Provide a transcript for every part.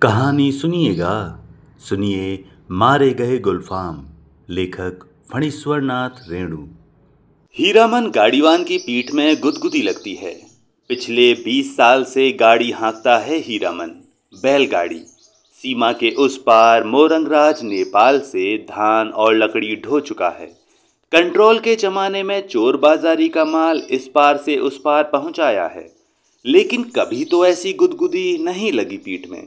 कहानी सुनिएगा। सुनिए मारे गए गुलफाम। लेखक फणीश्वर नाथ रेणु। हीरामन गाड़ीवान की पीठ में गुदगुदी लगती है। पिछले 20 साल से गाड़ी हाँकता है हीरामन। बैलगाड़ी सीमा के उस पार मोरंगराज नेपाल से धान और लकड़ी ढो चुका है। कंट्रोल के जमाने में चोर बाजारी का माल इस पार से उस पार पहुंचाया है, लेकिन कभी तो ऐसी गुदगुदी नहीं लगी पीठ में।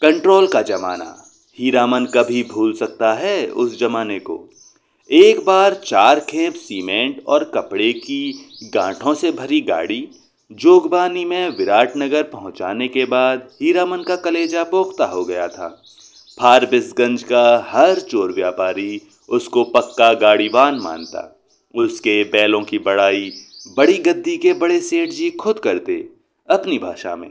कंट्रोल का जमाना, हीरामन कभी भूल सकता है उस जमाने को। एक बार 4 खेप सीमेंट और कपड़े की गांठों से भरी गाड़ी जोगबानी में विराटनगर पहुंचाने के बाद हीरामन का कलेजा पोख्ता हो गया था। फारबिसगंज का हर चोर व्यापारी उसको पक्का गाड़ीवान मानता। उसके बैलों की बड़ाई बड़ी गद्दी के बड़े सेठ जी खुद करते अपनी भाषा में।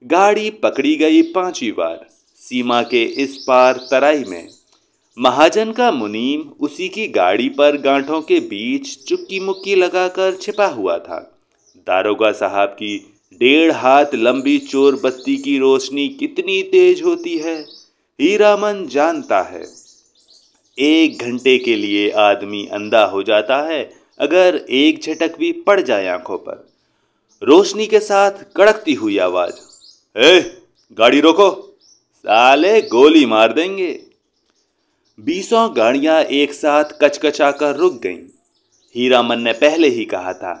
गाड़ी पकड़ी गई 5वीं बार सीमा के इस पार तराई में। महाजन का मुनीम उसी की गाड़ी पर गांठों के बीच चुक्की मुक्की लगाकर छिपा हुआ था। दारोगा साहब की 1.5 हाथ लंबी चोर बत्ती की रोशनी कितनी तेज होती है, हीरामन जानता है। 1 घंटे के लिए आदमी अंधा हो जाता है अगर एक झटक भी पड़ जाए आंखों पर। रोशनी के साथ कड़कती हुई आवाज, गाड़ी रोको, साले गोली मार देंगे। 20 गाड़ियां एक साथ कचकचाकर रुक गईं। हीरामन ने पहले ही कहा था,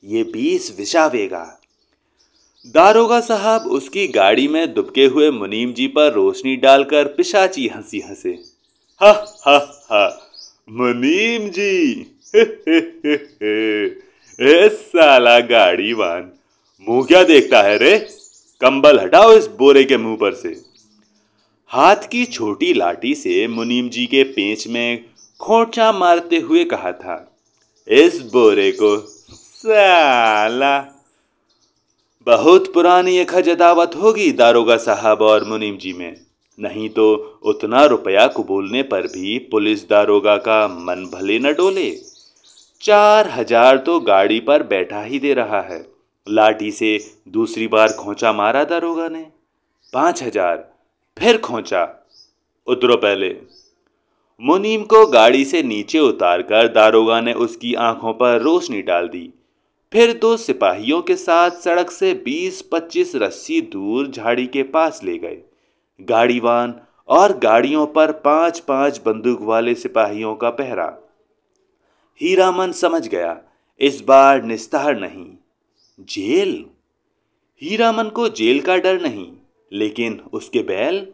ये 20 विशावेगा। दारोगा साहब उसकी गाड़ी में दुबके हुए मुनीम जी पर रोशनी डालकर पिशाची हंसी हंसे। हा हा हा, मुनीम जी ए साला गाड़ीवान, मुंह क्या देखता है रे? कंबल हटाओ इस बोरे के मुंह पर से। हाथ की छोटी लाठी से मुनीम जी के पेंच में खोंचा मारते हुए कहा था, इस बोरे को साला। बहुत पुरानी एक खजदावत होगी दारोगा साहब और मुनीम जी में, नहीं तो उतना रुपया कबूलने पर भी पुलिस दारोगा का मन भले न डोले। 4000 तो गाड़ी पर बैठा ही दे रहा है। लाठी से दूसरी बार खोंचा मारा दारोगा ने। 5000, फिर खोंचा। उतरो पहले। मुनीम को गाड़ी से नीचे उतारकर दारोगा ने उसकी आंखों पर रोशनी डाल दी। फिर 2 सिपाहियों के साथ सड़क से 20-25 रस्सी दूर झाड़ी के पास ले गए। गाड़ीवान और गाड़ियों पर 5-5 बंदूक वाले सिपाहियों का पहरा। हीरामन समझ गया, इस बार निस्तार नहीं, जेल। हीरामन को जेल का डर नहीं, लेकिन उसके बैल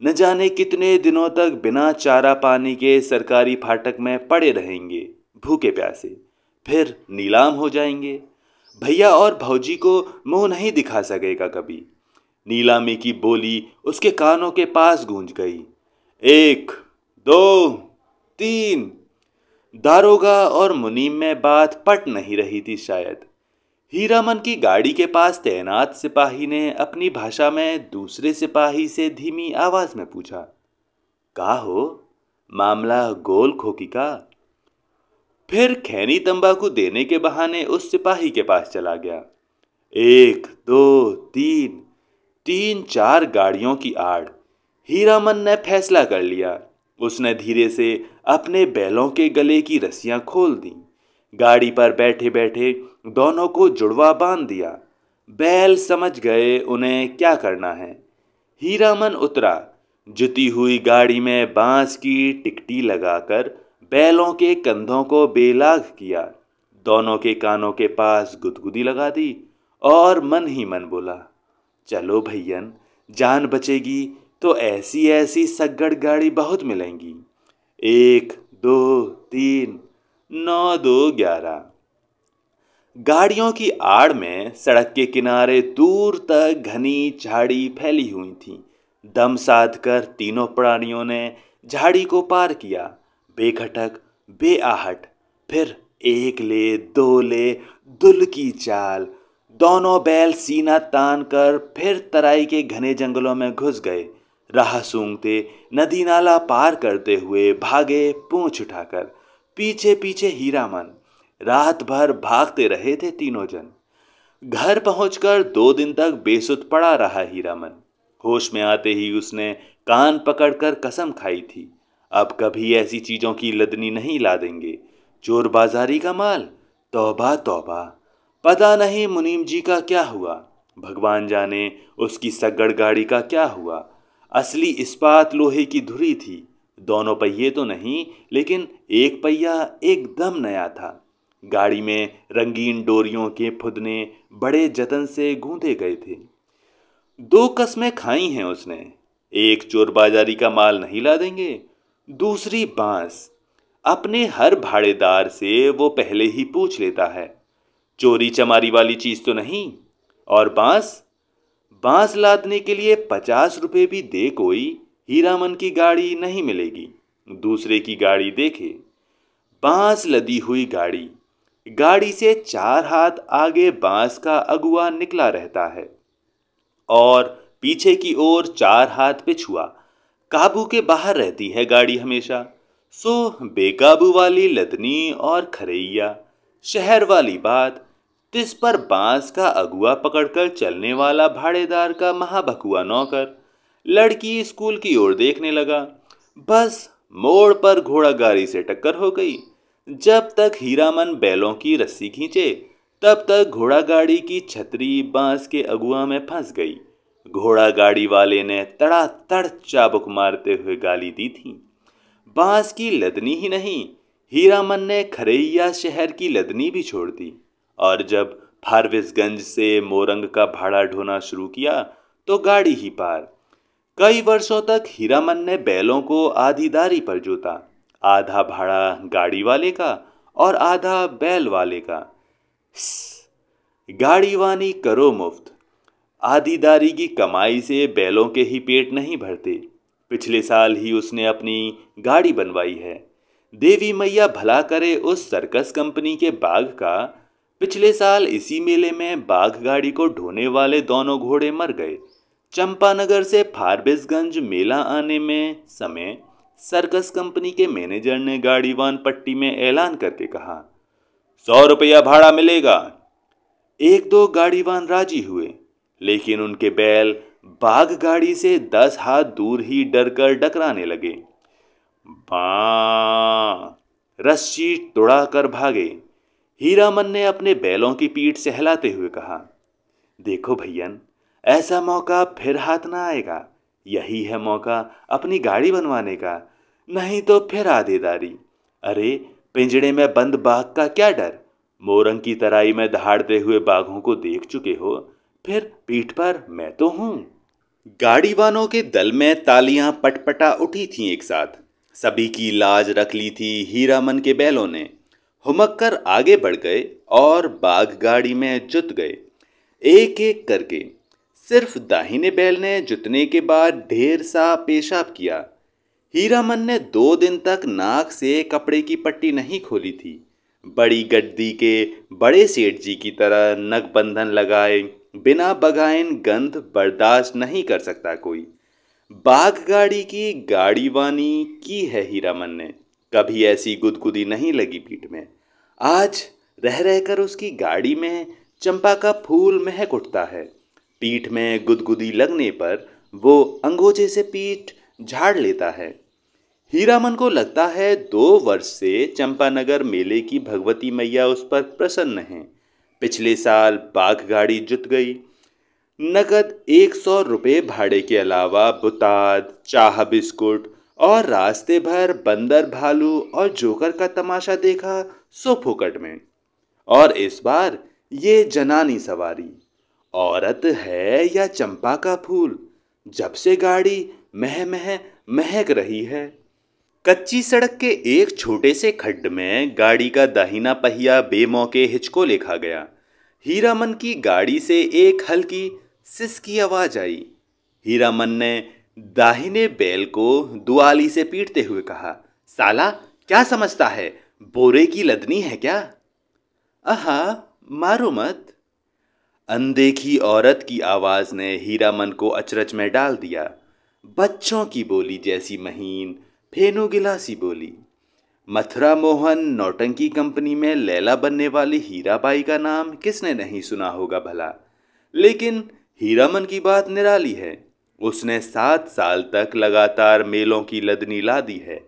न जाने कितने दिनों तक बिना चारा पानी के सरकारी फाटक में पड़े रहेंगे, भूखे प्यासे, फिर नीलाम हो जाएंगे। भैया और भौजी को मुंह नहीं दिखा सकेगा कभी। नीलामी की बोली उसके कानों के पास गूंज गई। 1, 2, 3। दारोगा और मुनीम में बात पट नहीं रही थी शायद। हीरामन की गाड़ी के पास तैनात सिपाही ने अपनी भाषा में दूसरे सिपाही से धीमी आवाज में पूछा, का हो, मामला गोल खोकी का? फिर खैनी तंबाकू देने के बहाने उस सिपाही के पास चला गया। 1, 2, 3, 3-4 गाड़ियों की आड़। हीरामन ने फैसला कर लिया। उसने धीरे से अपने बैलों के गले की रस्सियां खोल दी। गाड़ी पर बैठे बैठे दोनों को जुड़वा बांध दिया। बैल समझ गए उन्हें क्या करना है। हीरामन उतरा। जुती हुई गाड़ी में बांस की टिकटी लगाकर बैलों के कंधों को बेलाग किया। दोनों के कानों के पास गुदगुदी लगा दी और मन ही मन बोला, चलो भैयन, जान बचेगी तो ऐसी ऐसी सग्गड़ गाड़ी बहुत मिलेंगी। 1, 2, 3, 9, 2, 11। गाड़ियों की आड़ में सड़क के किनारे दूर तक घनी झाड़ी फैली हुई थी। दम साध कर तीनों प्राणियों ने झाड़ी को पार किया, बेखटक, बेआहट। फिर 1 ले, 2 ले, दुल की चाल। दोनों बैल सीना तान कर फिर तराई के घने जंगलों में घुस गए। राह सूंघते नदी नाला पार करते हुए भागे पूंछ उठाकर। पीछे पीछे हीरामन। रात भर भागते रहे थे तीनों जन। घर पहुंचकर 2 दिन तक बेसुध पड़ा रहा हीरामन। होश में आते ही उसने कान पकड़कर कसम खाई थी, अब कभी ऐसी चीजों की लदनी नहीं ला देंगे। चोर बाजारी का माल, तौबा तौबा। पता नहीं मुनीम जी का क्या हुआ, भगवान जाने उसकी सग्गड़ गाड़ी का क्या हुआ। असली इस्पात लोहे की धुरी थी, दोनों पहिए तो नहीं, लेकिन एक पहिया एकदम नया था। गाड़ी में रंगीन डोरियों के फुदने बड़े जतन से गूंथे गए थे। दो कस्में खाई हैं उसने, एक चोर बाजारी का माल नहीं ला देंगे, दूसरी बांस। अपने हर भाड़ेदार से वो पहले ही पूछ लेता है, चोरी चमारी वाली चीज तो नहीं। और बांस, बांस लादने के लिए 50 रुपए भी दे कोई, हीरामन की गाड़ी नहीं मिलेगी, दूसरे की गाड़ी देखे। बांस लदी हुई गाड़ी, गाड़ी से 4 हाथ आगे बांस का अगुआ निकला रहता है और पीछे की ओर 4 हाथ पिछुआ। काबू के बाहर रहती है गाड़ी हमेशा। सो बेकाबू वाली लदनी और खरैया, शहर वाली बात, तिस पर बांस का अगुआ पकड़कर चलने वाला भाड़ेदार का महाभकुआ नौकर। लड़की स्कूल की ओर देखने लगा, बस मोड़ पर घोड़ा गाड़ी से टक्कर हो गई। जब तक हीरामन बैलों की रस्सी खींचे, तब तक घोड़ा गाड़ी की छतरी बांस के अगुआ में फंस गई। घोड़ा गाड़ी वाले ने तड़ातड़ चाबुक मारते हुए गाली दी थी। बांस की लदनी ही नहीं, हीरामन ने खरैया शहर की लदनी भी छोड़ दी। और जब फारबिसगंज से मोरंग का भाड़ा ढोना शुरू किया तो गाड़ी ही पार। कई वर्षों तक हीरामन ने बैलों को आधीदारी पर जोता, आधा भाड़ा गाड़ी वाले का और आधा बैल वाले का। गाड़ी वानी करो मुफ्त, आधीदारी की कमाई से बैलों के ही पेट नहीं भरते। पिछले साल ही उसने अपनी गाड़ी बनवाई है। देवी मैया भला करे उस सर्कस कंपनी के बाघ का। पिछले साल इसी मेले में बाघ गाड़ी को ढोने वाले दोनों घोड़े मर गए। चंपानगर से फारबिसगंज मेला आने में समय सर्कस कंपनी के मैनेजर ने गाड़ीवान पट्टी में ऐलान करके कहा, 100 रुपया भाड़ा मिलेगा। एक दो गाड़ीवान राजी हुए, लेकिन उनके बैल बाघ गाड़ी से 10 हाथ दूर ही डरकर डकराने लगे। बां, रस्सी तोड़ाकर भागे। हीरामन ने अपने बैलों की पीठ सहलाते हुए कहा, देखो भैयन, ऐसा मौका फिर हाथ ना आएगा। यही है मौका अपनी गाड़ी बनवाने का, नहीं तो फिर आधेदारी। अरे पिंजड़े में बंद बाघ का क्या डर, मोरंग की तराई में दहाड़ते हुए बाघों को देख चुके हो, फिर पीठ पर मैं तो हूं। गाड़ीवानों के दल में तालियां पटपटा उठी थीं एक साथ। सभी की लाज रख ली थी हीरामन के बैलों ने। हुमक कर आगे बढ़ गए और बाघ गाड़ी में जुत गए, एक एक करके। सिर्फ दाहिने बैल ने जुतने के बाद ढेर सा पेशाब किया। हीरामन ने 2 दिन तक नाक से कपड़े की पट्टी नहीं खोली थी। बड़ी गड्डी के बड़े सेठ जी की तरह नकबंधन लगाए बिना बगाइन गंध बर्दाश्त नहीं कर सकता कोई। बाघ गाड़ी की गाड़ीवानी की है हीरामन ने, कभी ऐसी गुदगुदी नहीं लगी पीठ में। आज रह रहकर उसकी गाड़ी में चंपा का फूल महक उठता है। पीठ में गुदगुदी लगने पर वो अंगोछे से पीठ झाड़ लेता है। हीरामन को लगता है 2 वर्ष से चंपानगर मेले की भगवती मैया उस पर प्रसन्न है। पिछले साल बाघ गाड़ी जुत गई। नकद 100 रुपये भाड़े के अलावा बुताद, चाह बिस्कुट और रास्ते भर बंदर भालू और जोकर का तमाशा देखा सो फुकट में। और इस बार ये जनानी सवारी, औरत है या चंपा का फूल, जब से गाड़ी मह मह महक रही है। कच्ची सड़क के एक छोटे से खड्ड में गाड़ी का दाहिना पहिया बेमौके हिचको लिखा गया। हीरामन की गाड़ी से एक हल्की सिस की आवाज आई। हीरामन ने दाहिने बैल को दुआली से पीटते हुए कहा, साला क्या समझता है, बोरे की लदनी है क्या? आहा, मारो मत। अनदेखी औरत की आवाज ने हीरामन को अचरज में डाल दिया। बच्चों की बोली जैसी महीन फेनू गिलासी बोली। मथुरा मोहन नौटंकी कंपनी में लैला बनने वाली हीराबाई का नाम किसने नहीं सुना होगा भला। लेकिन हीरामन की बात निराली है। उसने 7 साल तक लगातार मेलों की लदनी ला दी है।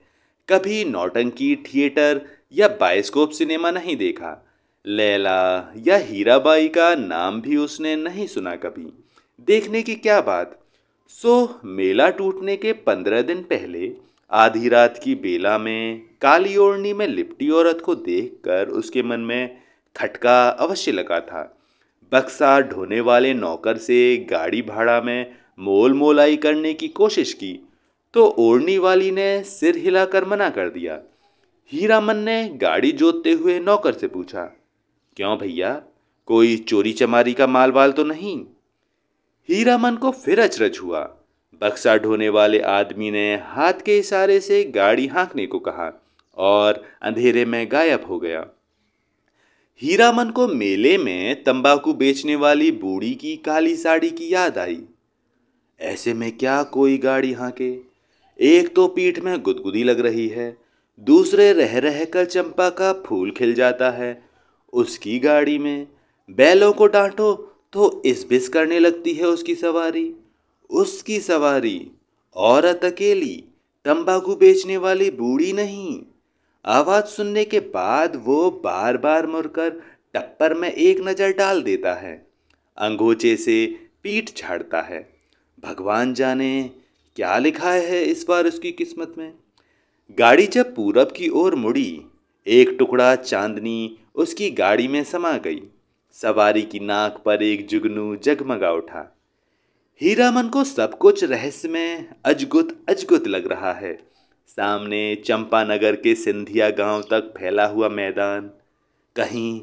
कभी नौटंकी थिएटर या बाइस्कोप सिनेमा नहीं देखा। लैला या हीराबाई का नाम भी उसने नहीं सुना कभी। देखने की क्या बात। सो मेला टूटने के 15 दिन पहले आधी रात की बेला में काली ओढ़नी में लिपटी औरत को देखकर उसके मन में खटका अवश्य लगा था। बक्सा ढोने वाले नौकर से गाड़ी भाड़ा में मोल मोलाई करने की कोशिश की तो ओढ़नी वाली ने सिर हिलाकर मना कर दिया। हीरामन ने गाड़ी जोतते हुए नौकर से पूछा, क्यों भैया, कोई चोरी चमारी का माल वाल तो नहीं? हीरामन को फिर अचरज हुआ। बक्सा ढोने वाले आदमी ने हाथ के इशारे से गाड़ी हाँकने को कहा और अंधेरे में गायब हो गया। हीरामन को मेले में तंबाकू बेचने वाली बूढ़ी की काली साड़ी की याद आई। ऐसे में क्या कोई गाड़ी हाँके? एक तो पीठ में गुदगुदी लग रही है, दूसरे रह रह कर चंपा का फूल खिल जाता है। उसकी गाड़ी में बैलों को डांटो तो इस बिस करने लगती है उसकी सवारी। उसकी सवारी औरत अकेली, तंबाकू बेचने वाली बूढ़ी नहीं। आवाज सुनने के बाद वो बार बार मुड़कर टप्पर में एक नजर डाल देता है, अंगोचे से पीठ झाड़ता है। भगवान जाने क्या लिखा है इस बार उसकी किस्मत में। गाड़ी जब पूरब की ओर मुड़ी, एक टुकड़ा चांदनी उसकी गाड़ी में समा गई। सवारी की नाक पर एक जुगनू जगमगा उठा। हीरामन को सब कुछ रहस्य में अजगुत अजगुत लग रहा है। सामने चंपानगर के सिंधिया गांव तक फैला हुआ मैदान, कहीं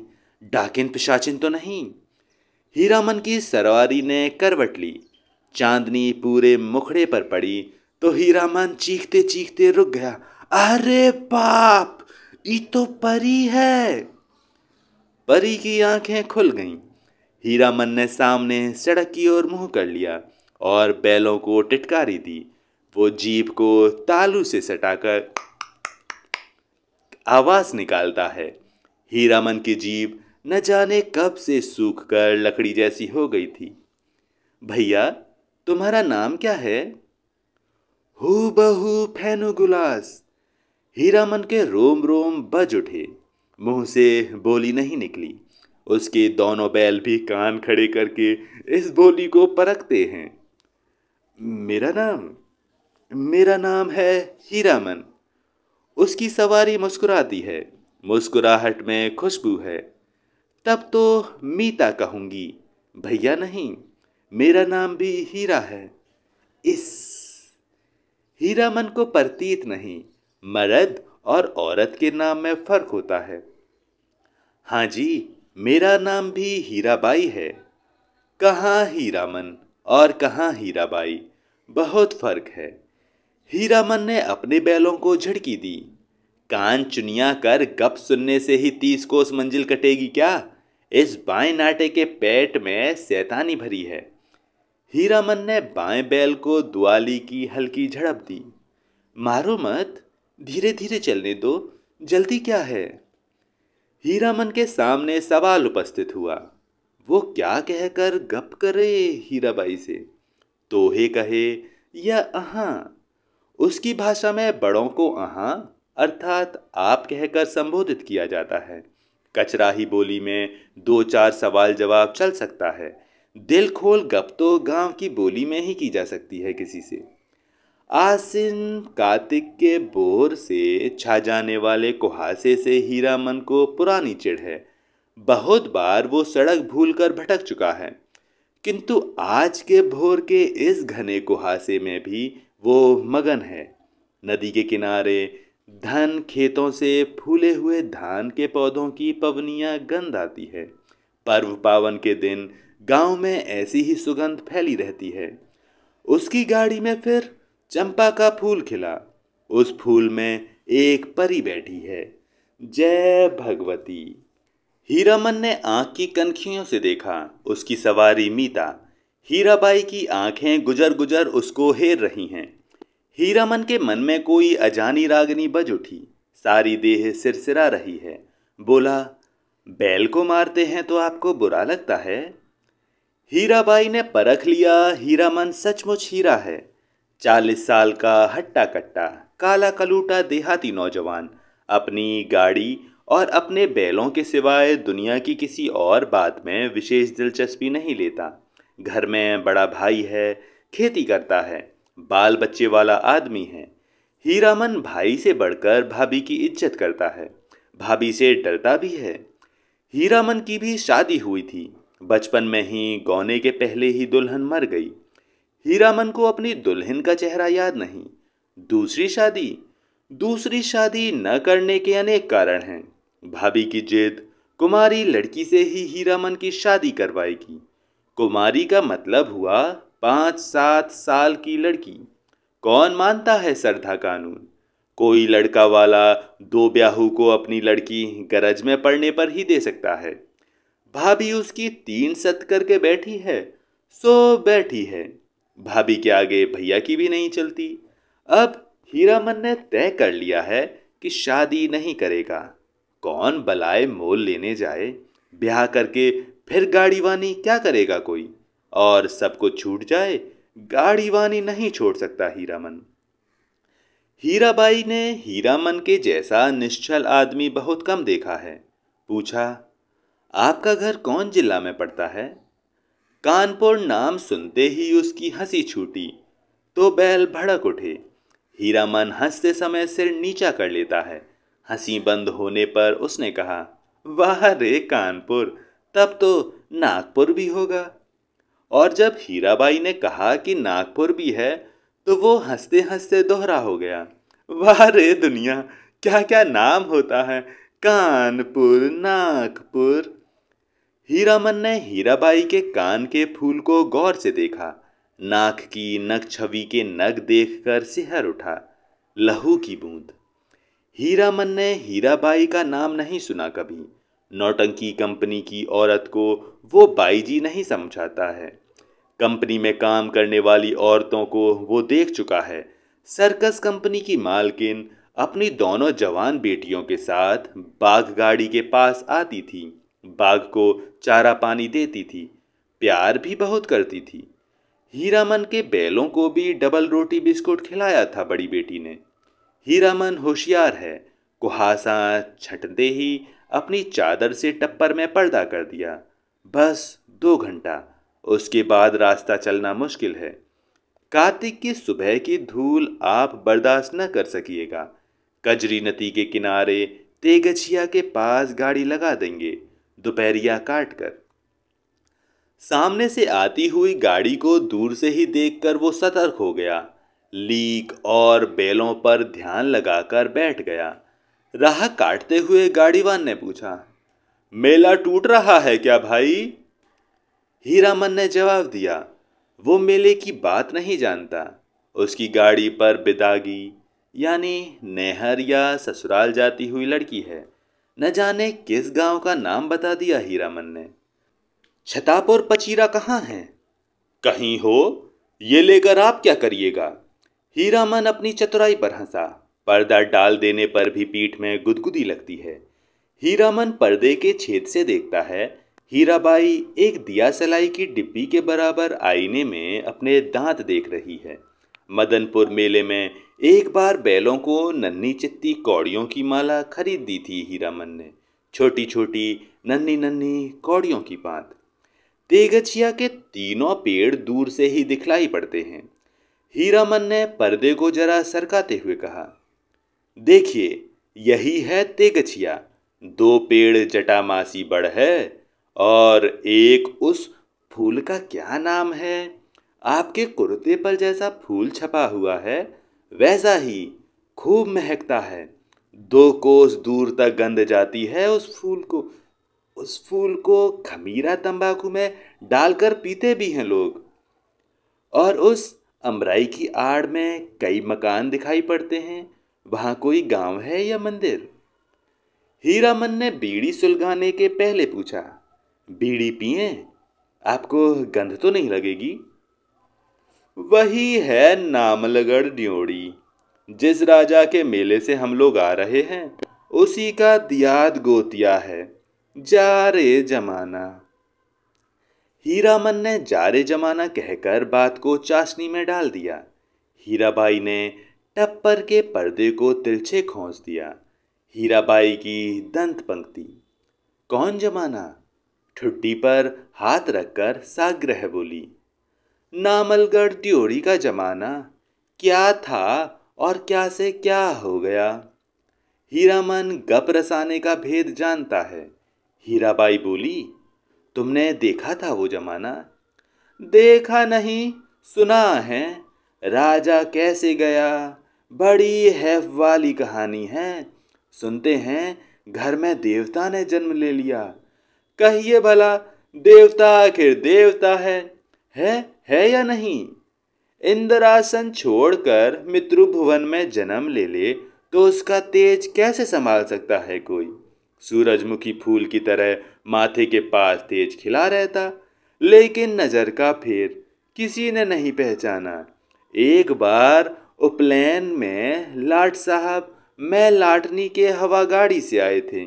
डाकिन पिशाचिन तो नहीं। हीरामन की सवारी ने करवट ली। चांदनी पूरे मुखड़े पर पड़ी तो हीरामन चीखते चीखते रुक गया। अरे बाप, ये तो परी है। परी की आंखें खुल गईं। हीरामन ने सामने सड़क की ओर मुंह कर लिया और बैलों को टिटकारी दी। वो जीभ को तालू से सटाकर आवाज निकालता है। हीरामन की जीभ न जाने कब से सूख कर लकड़ी जैसी हो गई थी। भैया, तुम्हारा नाम क्या है? हूबहू फैनुगुलास। हीरामन के रोम रोम बज उठे। मुंह से बोली नहीं निकली। उसके दोनों बैल भी कान खड़े करके इस बोली को परखते हैं। मेरा नाम है हीरामन। उसकी सवारी मुस्कुराती है। मुस्कुराहट में खुशबू है। तब तो मीता कहूंगी, भैया नहीं, मेरा नाम भी हीरा है। इस हीरामन को प्रतीत नहीं, मर्द और औरत के नाम में फर्क होता है। हाँ जी, मेरा नाम भी हीराबाई है। कहाँ हीरामन और कहाँ हीराबाई, बहुत फर्क है। हीरामन ने अपने बैलों को झड़की दी। कान चुनिया कर गप सुनने से ही 30 कोस मंजिल कटेगी क्या? इस बाएं नाटे के पेट में शैतानी भरी है। हीरामन ने बाएं बैल को दुआली की हल्की झड़प दी। मारो मत, धीरे धीरे चलने दो, जल्दी क्या है? हीरामन के सामने सवाल उपस्थित हुआ। वो क्या कहकर गप करे हीराबाई से? तोहे कहे या अहां? उसकी भाषा में बड़ों को अहां अर्थात आप कहकर संबोधित किया जाता है। कचराही बोली में 2-4 सवाल जवाब चल सकता है। दिल खोल गप तो गांव की बोली में ही की जा सकती है किसी से। आसिन कार्तिक के बोर से छा जाने वाले कुहासे से हीरामन को पुरानी चिढ़ है। बहुत बार वो सड़क भूलकर भटक चुका है, किंतु आज के भोर के इस घने कुहासे में भी वो मगन है। नदी के किनारे धन खेतों से फूले हुए धान के पौधों की पवनियां गंध आती है। पर्व पावन के दिन गांव में ऐसी ही सुगंध फैली रहती है। उसकी गाड़ी में फिर चंपा का फूल खिला। उस फूल में एक परी बैठी है। जय भगवती। हीरामन ने आंख की कनखियों से देखा। उसकी सवारी मीता। हीराबाई की आंखें गुजर गुजर उसको हेर रही हैं। हीरामन के मन में कोई अजानी रागनी बज उठी। सारी देह सिरसिरा रही है। बोला, बैल को मारते हैं तो आपको बुरा लगता है? हीराबाई ने परख लिया, हीरामन सचमुच हीरा है। 40 साल का हट्टा कट्टा काला कलूटा देहाती नौजवान अपनी गाड़ी और अपने बैलों के सिवाय दुनिया की किसी और बात में विशेष दिलचस्पी नहीं लेता। घर में बड़ा भाई है, खेती करता है, बाल बच्चे वाला आदमी है। हीरामन भाई से बढ़कर भाभी की इज्जत करता है, भाभी से डरता भी है। हीरामन की भी शादी हुई थी, बचपन में ही गौने के पहले ही दुल्हन मर गई। हीरामन को अपनी दुल्हन का चेहरा याद नहीं। दूसरी शादी दूसरी शादी न करने के अनेक कारण हैं। भाभी की जिद, कुमारी लड़की से ही हीरामन की शादी करवाएगी। कुमारी का मतलब हुआ 5-7 साल की लड़की। कौन मानता है सरधा कानून? कोई लड़का वाला दो ब्याहू को अपनी लड़की गरज में पड़ने पर ही दे सकता है। भाभी उसकी 3 सत करके बैठी है, सो बैठी है। भाभी के आगे भैया की भी नहीं चलती। अब हीरामन ने तय कर लिया है कि शादी नहीं करेगा। कौन बलाए मोल लेने जाए? ब्याह करके फिर गाड़ी वानी क्या करेगा कोई? और सब कुछ छूट जाए, गाड़ी वानी नहीं छोड़ सकता हीरामन। हीराबाई ने हीरामन के जैसा निश्चल आदमी बहुत कम देखा है। पूछा, आपका घर कौन जिला में पड़ता है? कानपुर नाम सुनते ही उसकी हंसी छूटी तो बैल भड़क उठे। हीरामन हंसते समय सिर नीचा कर लेता है। हंसी बंद होने पर उसने कहा, वाह रे कानपुर, तब तो नागपुर भी होगा। और जब हीराबाई ने कहा कि नागपुर भी है तो वो हंसते हंसते दोहरा हो गया, वाह रे दुनिया, क्या क्या नाम होता है, कानपुर, नागपुर। हीरामन ने हीराबाई के कान के फूल को गौर से देखा। नाक की नग छवि के नग देखकर सिहर उठा। लहू की बूंद। हीरामन ने हीराबाई का नाम नहीं सुना कभी। नौटंकी कंपनी की औरत को वो बाईजी नहीं समझाता है। कंपनी में काम करने वाली औरतों को वो देख चुका है। सर्कस कंपनी की मालकिन अपनी दोनों जवान बेटियों के साथ बाघ गाड़ी के पास आती थी। बाघ को चारा पानी देती थी, प्यार भी बहुत करती थी। हीरामन के बैलों को भी डबल रोटी बिस्कुट खिलाया था बड़ी बेटी ने। हीरामन होशियार है। कुहासा छटते ही अपनी चादर से टप्पर में पर्दा कर दिया। बस 2 घंटा, उसके बाद रास्ता चलना मुश्किल है। कार्तिक की सुबह की धूल आप बर्दाश्त न कर सकिएगा। कजरी नदी के किनारे तेगछिया के पास गाड़ी लगा देंगे, दोपहरिया काट कर। सामने से आती हुई गाड़ी को दूर से ही देखकर वो सतर्क हो गया। लीक और बैलों पर ध्यान लगाकर बैठ गया। राह काटते हुए गाड़ीवान ने पूछा, मेला टूट रहा है क्या भाई? हीरामन ने जवाब दिया, वो मेले की बात नहीं जानता। उसकी गाड़ी पर बिदागी यानी नेहर या ससुराल जाती हुई लड़की है। न जाने किस गांव का नाम बता दिया हीरामन ने। छतापुर पचीरा कहाँ है? कहीं हो, ये लेकर आप क्या करिएगा? हीरामन अपनी चतुराई पर हंसा। पर्दा डाल देने पर भी पीठ में गुदगुदी लगती है। हीरामन पर्दे के छेद से देखता है। हीराबाई एक दिया सलाई की डिब्बी के बराबर आईने में अपने दांत देख रही है। मदनपुर मेले में एक बार बैलों को नन्ही चित्ती कौड़ियों की माला खरीद दी थी हीरामन ने। छोटी छोटी नन्ही नन्ही कौड़ियों की बात। तेगछिया के तीनों पेड़ दूर से ही दिखलाई पड़ते हैं। हीरामन ने पर्दे को जरा सरकाते हुए कहा, देखिए, यही है तेगछिया। 2 पेड़ जटामासी बड़ है और एक उस फूल का क्या नाम है? आपके कुर्ते पर जैसा फूल छपा हुआ है वैसा ही खूब महकता है। 2 कोस दूर तक गंध जाती है उस फूल को खमीरा तंबाकू में डालकर पीते भी हैं लोग। और उस अमराई की आड़ में कई मकान दिखाई पड़ते हैं। वहां कोई गांव है या मंदिर? हीरामन ने बीड़ी सुलगाने के पहले पूछा, बीड़ी पिए? आपको गंध तो नहीं लगेगी? वही है नामलगढ़ ड्योढ़ी। जिस राजा के मेले से हम लोग आ रहे हैं उसी का दियाद गोतिया है। जा रे जमाना। हीरामन ने जारे जमाना कहकर बात को चाशनी में डाल दिया। हीराबाई ने टप्पर के पर्दे को तिरछे खौंस दिया। हीराबाई की दंत पंक्ति। कौन जमाना? ठुड्डी पर हाथ रखकर साग्रह बोली। नामलगढ़ त्योरी का जमाना। क्या था और क्या से क्या हो गया। हीरामन गप रसाने का भेद जानता है। हीराबाई बोली, तुमने देखा था वो जमाना? देखा नहीं, सुना है। राजा कैसे गया, बड़ी हैफ वाली कहानी है। सुनते हैं घर में देवता ने जन्म ले लिया। कहिए भला, देवता आखिर देवता है या नहीं? इंद्रासन छोड़कर मित्रभुवन में जन्म ले ले तो उसका तेज कैसे संभाल सकता है कोई? सूरजमुखी फूल की तरह माथे के पास तेज खिला रहता, लेकिन नजर का फेर किसी ने नहीं पहचाना। एक बार उपनयन में लाट साहब मैं लाटनी के हवा गाड़ी से आए थे।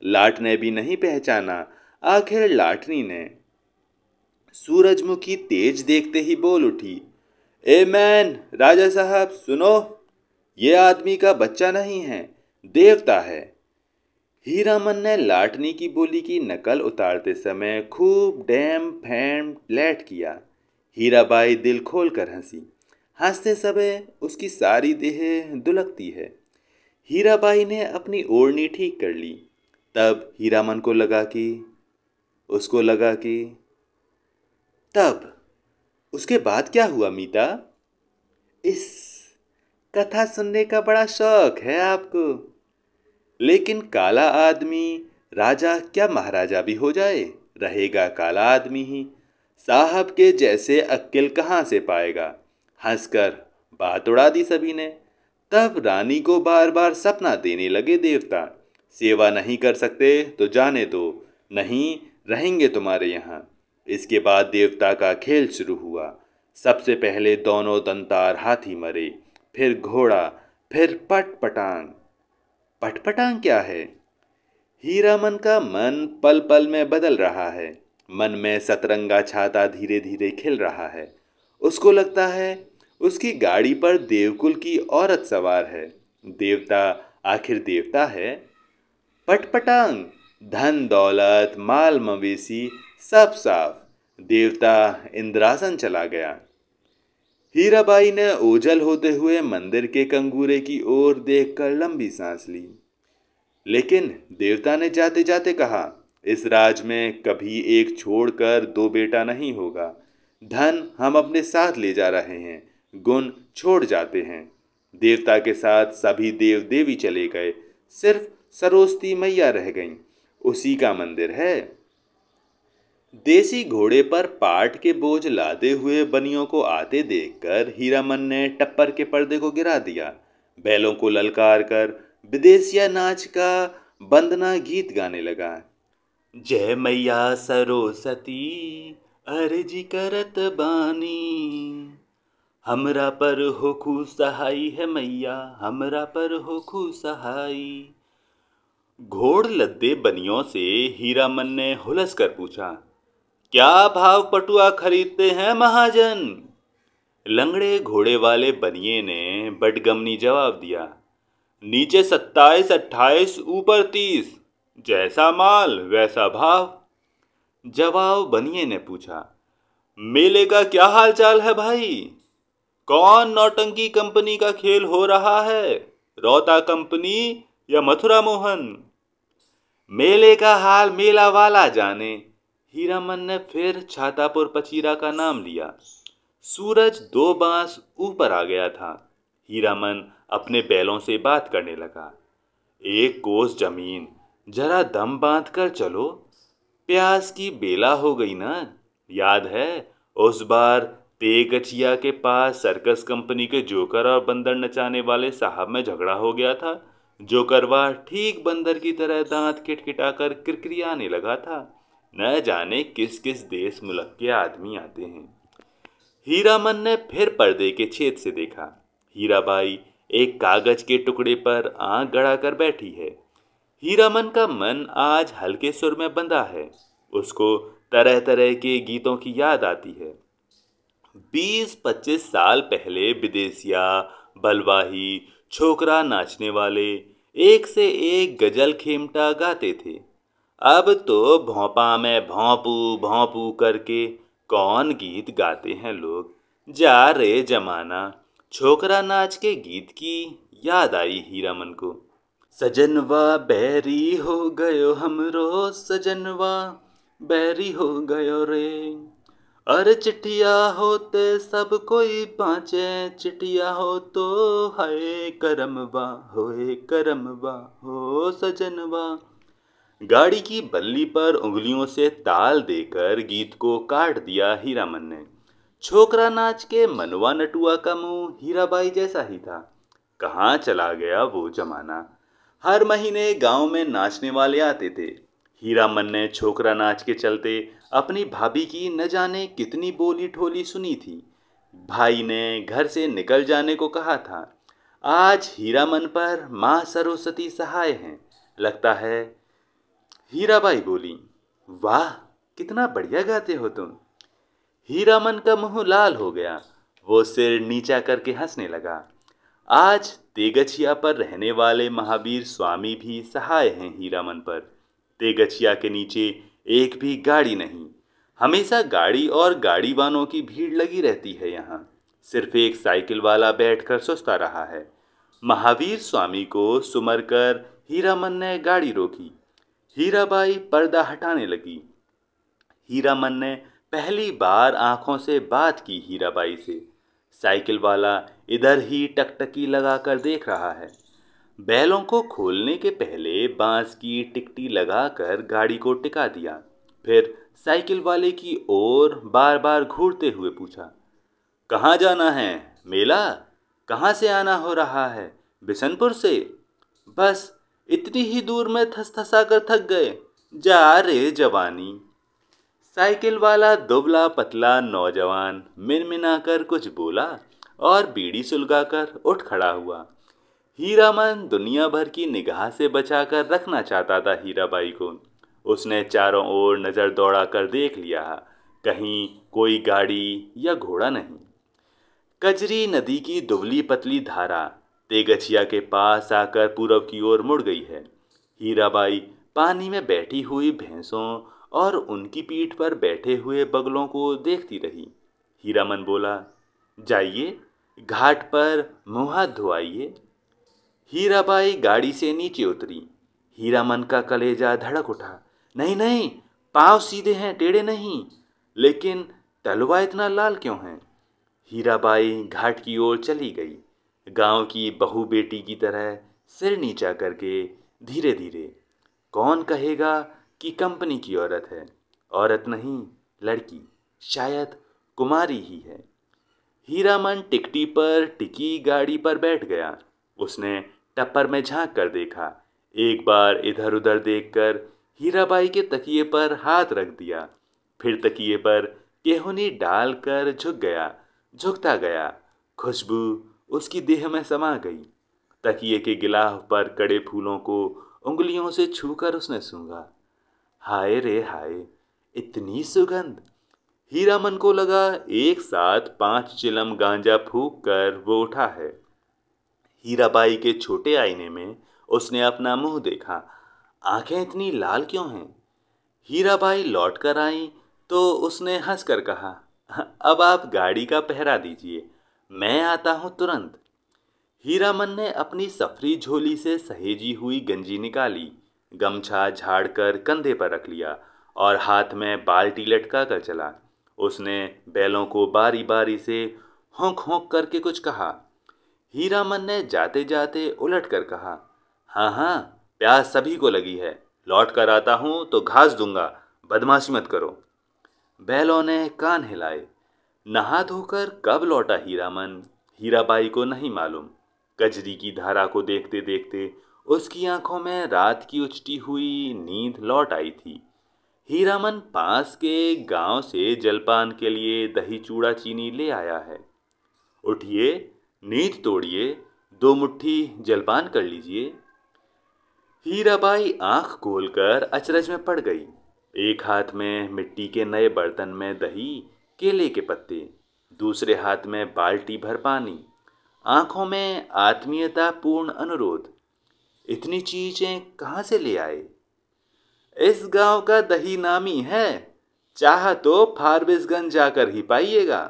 लाट ने भी नहीं पहचाना, आखिर लाटनी ने। सूरजमुखी तेज देखते ही बोल उठी, ए मैन, राजा साहब सुनो, ये आदमी का बच्चा नहीं है, देवता है। हीरामन ने लाटनी की बोली की नकल उतारते समय खूब डैम फैम लैट किया। हीराबाई दिल खोल कर हंसी। हंसते समय उसकी सारी देह दुलकती है। हीराबाई ने अपनी ओढ़नी ठीक कर ली। तब हीरामन को लगा कि तब उसके बाद क्या हुआ मीता? इस कथा सुनने का बड़ा शौक है आपको। लेकिन काला आदमी राजा क्या महाराजा भी हो जाए, रहेगा काला आदमी ही। साहब के जैसे अक्ल कहाँ से पाएगा? हंसकर बात उड़ा दी सभी ने। तब रानी को बार बार सपना देने लगे देवता। सेवा नहीं कर सकते तो जाने दो, नहीं रहेंगे तुम्हारे यहाँ। इसके बाद देवता का खेल शुरू हुआ। सबसे पहले दोनों दंतार हाथी मरे, फिर घोड़ा, फिर पटपटांग। पटपटांग क्या है? हीरामन का मन पल पल में बदल रहा है। मन में सतरंगा छाता धीरे धीरे खिल रहा है। उसको लगता है उसकी गाड़ी पर देवकुल की औरत सवार है। देवता आखिर देवता है। पटपटांग, धन दौलत माल मवेशी सब साफ। देवता इंद्रासन चला गया। हीराबाई ने ओझल होते हुए मंदिर के कंगूरे की ओर देखकर लंबी सांस ली। लेकिन देवता ने जाते जाते कहा, इस राज में कभी एक छोड़कर दो बेटा नहीं होगा। धन हम अपने साथ ले जा रहे हैं, गुण छोड़ जाते हैं। देवता के साथ सभी देव देवी चले गए, सिर्फ सरस्वती मैया रह गईं। उसी का मंदिर है। देसी घोड़े पर पाट के बोझ लादे हुए बनियों को आते देखकर हीरामन ने टप्पर के पर्दे को गिरा दिया। बैलों को ललकार कर विदेशिया नाच का वंदना गीत गाने लगा। जय मैया सरस्वती अर्जी करत बानी, हमरा पर होखू सहाई है मैया, हमरा पर होखू सहाई। घोड़ लद्दे बनियों से हीरामन ने हुलस कर पूछा, क्या भाव पटुआ खरीदते हैं महाजन? लंगड़े घोड़े वाले बनिए ने बडगमनी जवाब दिया, नीचे 27-28, ऊपर 30, जैसा माल वैसा भाव। जवाब बनिए ने पूछा, मेले का क्या हाल चाल है भाई? कौन नौटंकी कंपनी का खेल हो रहा है, रौता कंपनी या मथुरा मोहन? मेले का हाल मेला वाला जाने। हीरामन ने फिर छातापुर पचीरा का नाम लिया। सूरज 2 बांस ऊपर आ गया था। हीरामन अपने बैलों से बात करने लगा। 1 कोस जमीन, जरा दम बांध कर चलो, प्यास की बेला हो गई ना। याद है उस बार तेगचिया के पास सर्कस कंपनी के जोकर और बंदर नचाने वाले साहब में झगड़ा हो गया था। जोकरवा ठीक बंदर की तरह दांत खिटखिटाकर किरकिरियाने लगा था। न जाने किस किस देश मुल्क के आदमी आते हैं। हीरामन ने फिर पर्दे के छेद से देखा। हीराबाई एक कागज के टुकड़े पर आंख गड़ा कर बैठी है। हीरामन का मन आज हल्के सुर में बंधा है। उसको तरह तरह के गीतों की याद आती है। 20-25 साल पहले विदेशिया, बलवाही, छोकरा नाचने वाले एक से एक गजल खेमटा गाते थे। अब तो भोंपा में भोंपू भोंपू करके कौन गीत गाते हैं लोग। जा रे जमाना। छोकरा नाच के गीत की याद आई हीरामन को। सजनवा बैरी हो गयो हमरो, सजनवा बैरी हो गयो रे। अरे चिट्ठिया होते सब कोई पाँचे, चिट्ठिया हो तो हाय करमवा, होए करमवा हो सजनवा। गाड़ी की बल्ली पर उंगलियों से ताल देकर गीत को काट दिया हीरामन ने। छोकरा नाच के मनवा नटुआ का मुंह हीराबाई जैसा ही था। कहाँ चला गया वो जमाना। हर महीने गांव में नाचने वाले आते थे। हीरामन ने छोकरा नाच के चलते अपनी भाभी की न जाने कितनी बोली ठोली सुनी थी। भाई ने घर से निकल जाने को कहा था। आज हीरामन पर माँ सरस्वती सहाय हैं, लगता है। हीराबाई बोली, वाह कितना बढ़िया गाते हो तुम। हीरामन का मुंह लाल हो गया। वो सिर नीचा करके हंसने लगा। आज तेगछिया पर रहने वाले महावीर स्वामी भी सहाय हैं हीरामन पर। तेगछिया के नीचे एक भी गाड़ी नहीं। हमेशा गाड़ी और गाड़ीवानों की भीड़ लगी रहती है यहाँ। सिर्फ एक साइकिल वाला बैठकर सुस्ता रहा है। महावीर स्वामी को सुमर कर हीरामन ने गाड़ी रोकी। हीराबाई पर्दा हटाने लगी। हीरामन ने पहली बार आंखों से बात की हीराबाई से। साइकिल वाला इधर ही टकटकी लगाकर देख रहा है। बैलों को खोलने के पहले बांस की टिकटी लगाकर गाड़ी को टिका दिया। फिर साइकिल वाले की ओर बार बार घूरते हुए पूछा, कहाँ जाना है? मेला? कहाँ से आना हो रहा है? बिशनपुर से? बस इतनी ही दूर में थसथसा कर थक गए। जा रे जवानी। साइकिल वाला दुबला पतला नौजवान मिनमिनाकर कुछ बोला और बीड़ी सुलगाकर उठ खड़ा हुआ। हीरामन दुनिया भर की निगाह से बचाकर रखना चाहता था हीराबाई को। उसने चारों ओर नजर दौड़ाकर देख लिया, कहीं कोई गाड़ी या घोड़ा नहीं। कजरी नदी की दुबली पतली धारा तेगछिया के पास आकर पूरब की ओर मुड़ गई है। हीराबाई पानी में बैठी हुई भैंसों और उनकी पीठ पर बैठे हुए बगलों को देखती रही। हीरामन बोला, जाइए घाट पर मुँह हाथ धोआइए। हीराबाई गाड़ी से नीचे उतरी। हीरामन का कलेजा धड़क उठा। नहीं नहीं, पांव सीधे हैं, टेढ़े नहीं। लेकिन तलवा इतना लाल क्यों है? हीराबाई घाट की ओर चली गई, गांव की बहू बेटी की तरह सिर नीचा करके धीरे धीरे। कौन कहेगा कि कंपनी की औरत है? औरत नहीं, लड़की, शायद कुमारी ही है। हीरामन टिकटी पर टिकी गाड़ी पर बैठ गया। उसने टप्पर में झांक कर देखा। एक बार इधर उधर देखकर हीराबाई के तकिए पर हाथ रख दिया। फिर तकिए पर केहुनी डालकर झुक गया। झुकता गया, खुशबू उसकी देह में समा गई। तकिए के गिलाफ पर कड़े फूलों को उंगलियों से छूकर उसने सूंघा। हाय रे हाय, इतनी सुगंध! हीरामन को लगा एक साथ 5 चिलम गांजा फूंक कर वो उठा है। हीराबाई के छोटे आईने में उसने अपना मुंह देखा। आंखें इतनी लाल क्यों हैं? हीराबाई लौट कर आई तो उसने हंसकर कहा, अब आप गाड़ी का पहरा दीजिए, मैं आता हूं तुरंत। हीरामन ने अपनी सफरी झोली से सहेजी हुई गंजी निकाली, गमछा झाड़कर कंधे पर रख लिया और हाथ में बाल्टी लटका कर चला। उसने बैलों को बारी बारी से होंक होंक करके कुछ कहा। हीरामन ने जाते जाते उलट कर कहा, हाँ हाँ, प्यास सभी को लगी है, लौट कर आता हूँ तो घास दूंगा, बदमाशी मत करो। बैलों ने कान हिलाए। नहा धोकर कब लौटा हीरामन, हीराबाई को नहीं मालूम। कजरी की धारा को देखते देखते उसकी आंखों में रात की उचटी हुई नींद लौट आई थी। हीरामन पास के गांव से जलपान के लिए दही चूड़ा चीनी ले आया है। उठिए, नींद तोड़िए, 2 मुट्ठी जलपान कर लीजिए। हीराबाई आंख खोलकर अचरज में पड़ गई। एक हाथ में मिट्टी के नए बर्तन में दही, केले के पत्ते, दूसरे हाथ में बाल्टी भर पानी, आंखों में आत्मीयता पूर्ण अनुरोध। इतनी चीजें कहाँ से ले आए? इस गांव का दही नामी है, चाह तो फारबिसगंज जाकर ही पाइएगा।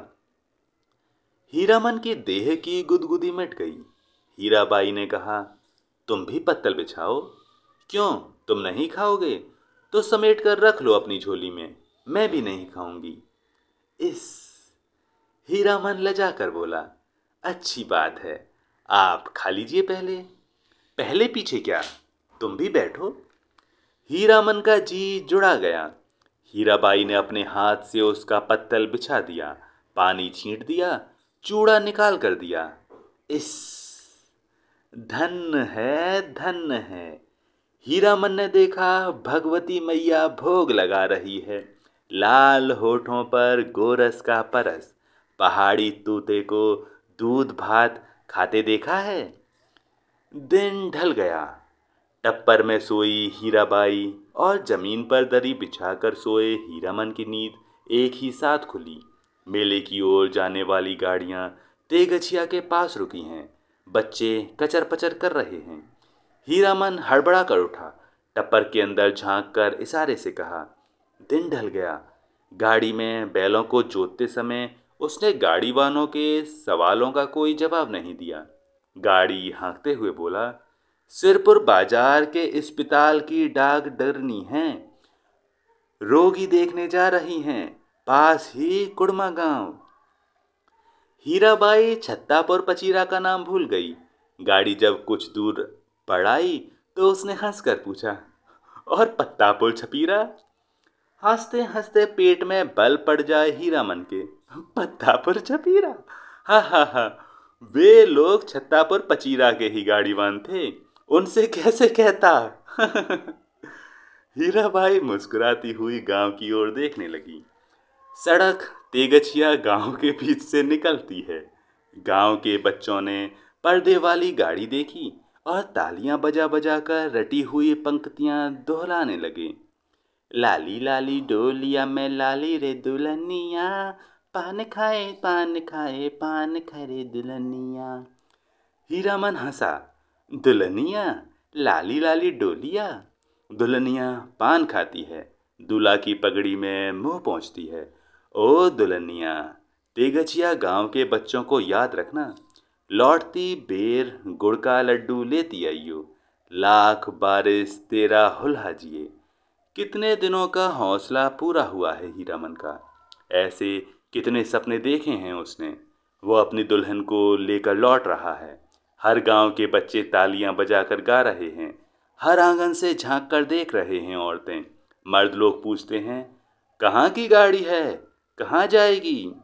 हीरामन की देह की गुदगुदी मिट गई। हीराबाई ने कहा, तुम भी पत्तल बिछाओ। क्यों, तुम नहीं खाओगे? तो समेट कर रख लो अपनी झोली में, मैं भी नहीं खाऊंगी। इस हीरामन लजा कर बोला, अच्छी बात है, आप खा लीजिए पहले। पहले पीछे क्या, तुम भी बैठो। हीरामन का जी जुड़ा गया। हीराबाई ने अपने हाथ से उसका पत्तल बिछा दिया, पानी छींट दिया, चूड़ा निकाल कर दिया। इस धन्य है, धन्य है। हीरामन ने देखा भगवती मैया भोग लगा रही है। लाल होठों पर गोरस का परस। पहाड़ी तूते को दूध भात खाते देखा है। दिन ढल गया। टप्पर में सोई हीराबाई और जमीन पर दरी बिछाकर सोए हीरामन की नींद एक ही साथ खुली। मेले की ओर जाने वाली गाड़ियां तेगछिया के पास रुकी हैं। बच्चे कचर पचर कर रहे हैं। हीरामन हड़बड़ा कर उठा, टप्पर के अंदर झांक कर इशारे से कहा, दिन ढल गया। गाड़ी में बैलों को जोतते समय उसने गाड़ी वालों के सवालों का कोई जवाब नहीं दिया। गाड़ी हाँकते हुए बोला, सिरपुर बाजार के अस्पताल की डाक डरनी है, रोगी देखने जा रही हैं, पास ही कुड़मा गांव। हीराबाई छत्तापुर पचीरा का नाम भूल गई। गाड़ी जब कुछ दूर पड़ आई तो उसने हंसकर पूछा, और पत्तापुर छपीरा? हंसते हंसते पेट में बल पड़ जाए हीरामन के। पत्तापुर छपीरा, हा हा हा, वे लोग छत्तापुर पचीरा के ही गाड़ीवान थे, उनसे कैसे कहता। हीराबाई मुस्कुराती हुई गांव की ओर देखने लगी। सड़क तेगछिया गांव के बीच से निकलती है। गांव के बच्चों ने पर्दे वाली गाड़ी देखी और तालियां बजा बजा कर रटी हुई पंक्तियां दोहराने लगे। लाली लाली डोलिया में लाली रे दुल्हनिया, पान खाए पान खाए पान खाए रे दुल्हनिया। हीरामन हंसा, दुल्हनिया, लाली लाली डोलिया। दुल्हनिया पान खाती है, दूल्हा की पगड़ी में मुंह पहुंचती है। ओ दुल्हनिया, तेगछिया गांव के बच्चों को याद रखना, लौटती बेर गुड़ का लड्डू लेती आइयो, लाख बारिश तेरा हुल्हा जिए। कितने दिनों का हौसला पूरा हुआ है हीरामन का। ऐसे कितने सपने देखे हैं उसने। वो अपनी दुल्हन को लेकर लौट रहा है। हर गांव के बच्चे तालियां बजाकर गा रहे हैं। हर आंगन से झांक कर देख रहे हैं औरतें। मर्द लोग पूछते हैं, कहाँ की गाड़ी है, कहाँ जाएगी?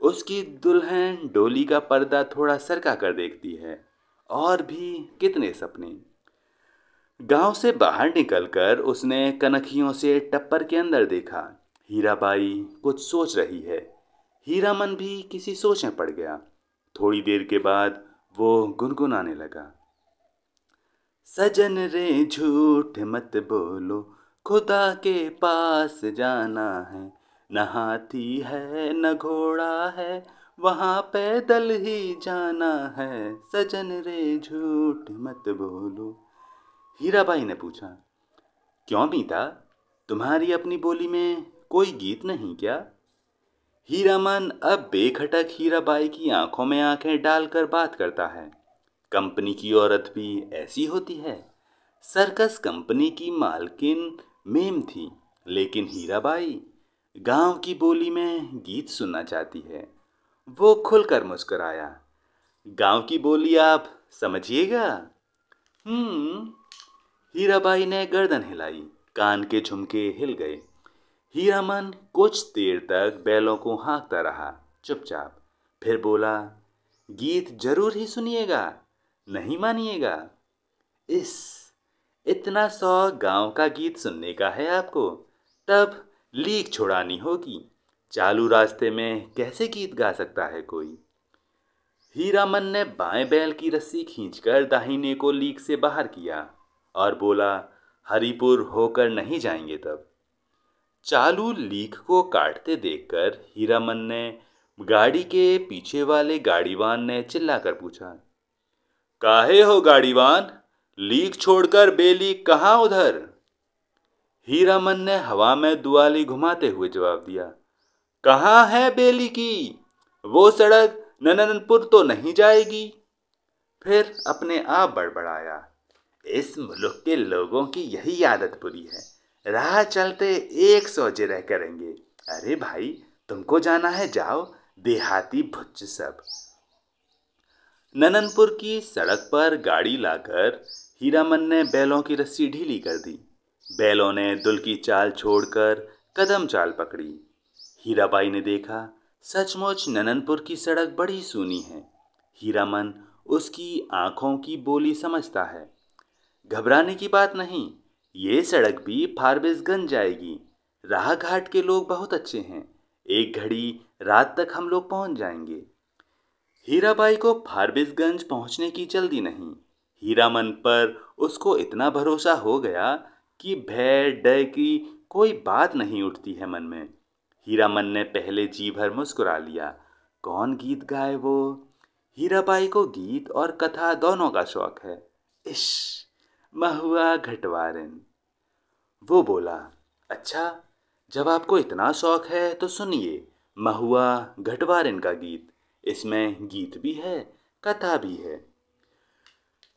उसकी दुल्हन डोली का पर्दा थोड़ा सरका कर देखती है। और भी कितने सपने। गांव से बाहर निकलकर उसने कनखियों से टप्पर के अंदर देखा। हीराबाई कुछ सोच रही है। हीरामन भी किसी सोच में पड़ गया। थोड़ी देर के बाद वो गुनगुनाने लगा, सजन रे झूठ मत बोलो, खुदा के पास जाना है, न हाथी है न घोड़ा है, वहाँ पैदल ही जाना है, सजन रे झूठ मत बोलो। हीराबाई ने पूछा, क्यों मीता, तुम्हारी अपनी बोली में कोई गीत नहीं क्या? हीरामन अब बेखटक हीराबाई की आंखों में आंखें डालकर बात करता है। कंपनी की औरत भी ऐसी होती है। सर्कस कंपनी की मालकिन मेम थी, लेकिन हीराबाई गांव की बोली में गीत सुनना चाहती है। वो खुलकर मुस्कुराया, गांव की बोली आप समझिएगा? हीराबाई ने गर्दन हिलाई, कान के झुमके हिल गए। हीरामन कुछ देर तक बैलों को हाँकता रहा, चुपचाप। फिर बोला, गीत जरूर ही सुनिएगा, नहीं मानिएगा? इस इतना सौ गांव का गीत सुनने का है आपको? तब लीक छुड़ानी होगी। चालू रास्ते में कैसे गीत गा सकता है कोई? हीरामन ने बाएं बैल की रस्सी खींचकर दाहिने को लीक से बाहर किया और बोला, हरिपुर होकर नहीं जाएंगे तब। चालू लीक को काटते देखकर हीरामन ने गाड़ी के पीछे वाले गाड़ीवान ने चिल्लाकर पूछा, काहे हो गाड़ीवान, लीक छोड़कर बेलीक कहाँ उधर? हीरामन ने हवा में दुआली घुमाते हुए जवाब दिया, कहाँ है बेली की? वो सड़क नननपुर तो नहीं जाएगी। फिर अपने आप बड़बड़ाया, इस मुल्क के लोगों की यही आदत बुरी है, राह चलते 100 जिरह करेंगे। अरे भाई, तुमको जाना है जाओ, देहाती भुच्च सब। नननपुर की सड़क पर गाड़ी लाकर हीरामन ने बैलों की रस्सी ढीली कर दी। बैलों ने दुल की चाल छोड़कर कदम चाल पकड़ी। हीराबाई ने देखा, सचमुच नननपुर की सड़क बड़ी सूनी है। हीरामन उसकी आंखों की बोली समझता है। घबराने की बात नहीं, ये सड़क भी फारबिसगंज जाएगी। राह घाट के लोग बहुत अच्छे हैं, एक घड़ी रात तक हम लोग पहुंच जाएंगे। हीराबाई को फारबिसगंज पहुंचने की जल्दी नहीं। हीरामन पर उसको इतना भरोसा हो गया कि भय डर की कोई बात नहीं उठती है मन में। हीरामन ने पहले जी भर मुस्कुरा लिया। कौन गीत गाए वो? हीराबाई को गीत और कथा दोनों का शौक है। इश, महुआ घटवारिन। वो बोला, अच्छा, जब आपको इतना शौक है तो सुनिए महुआ घटवारिन का गीत। इसमें गीत भी है, कथा भी है।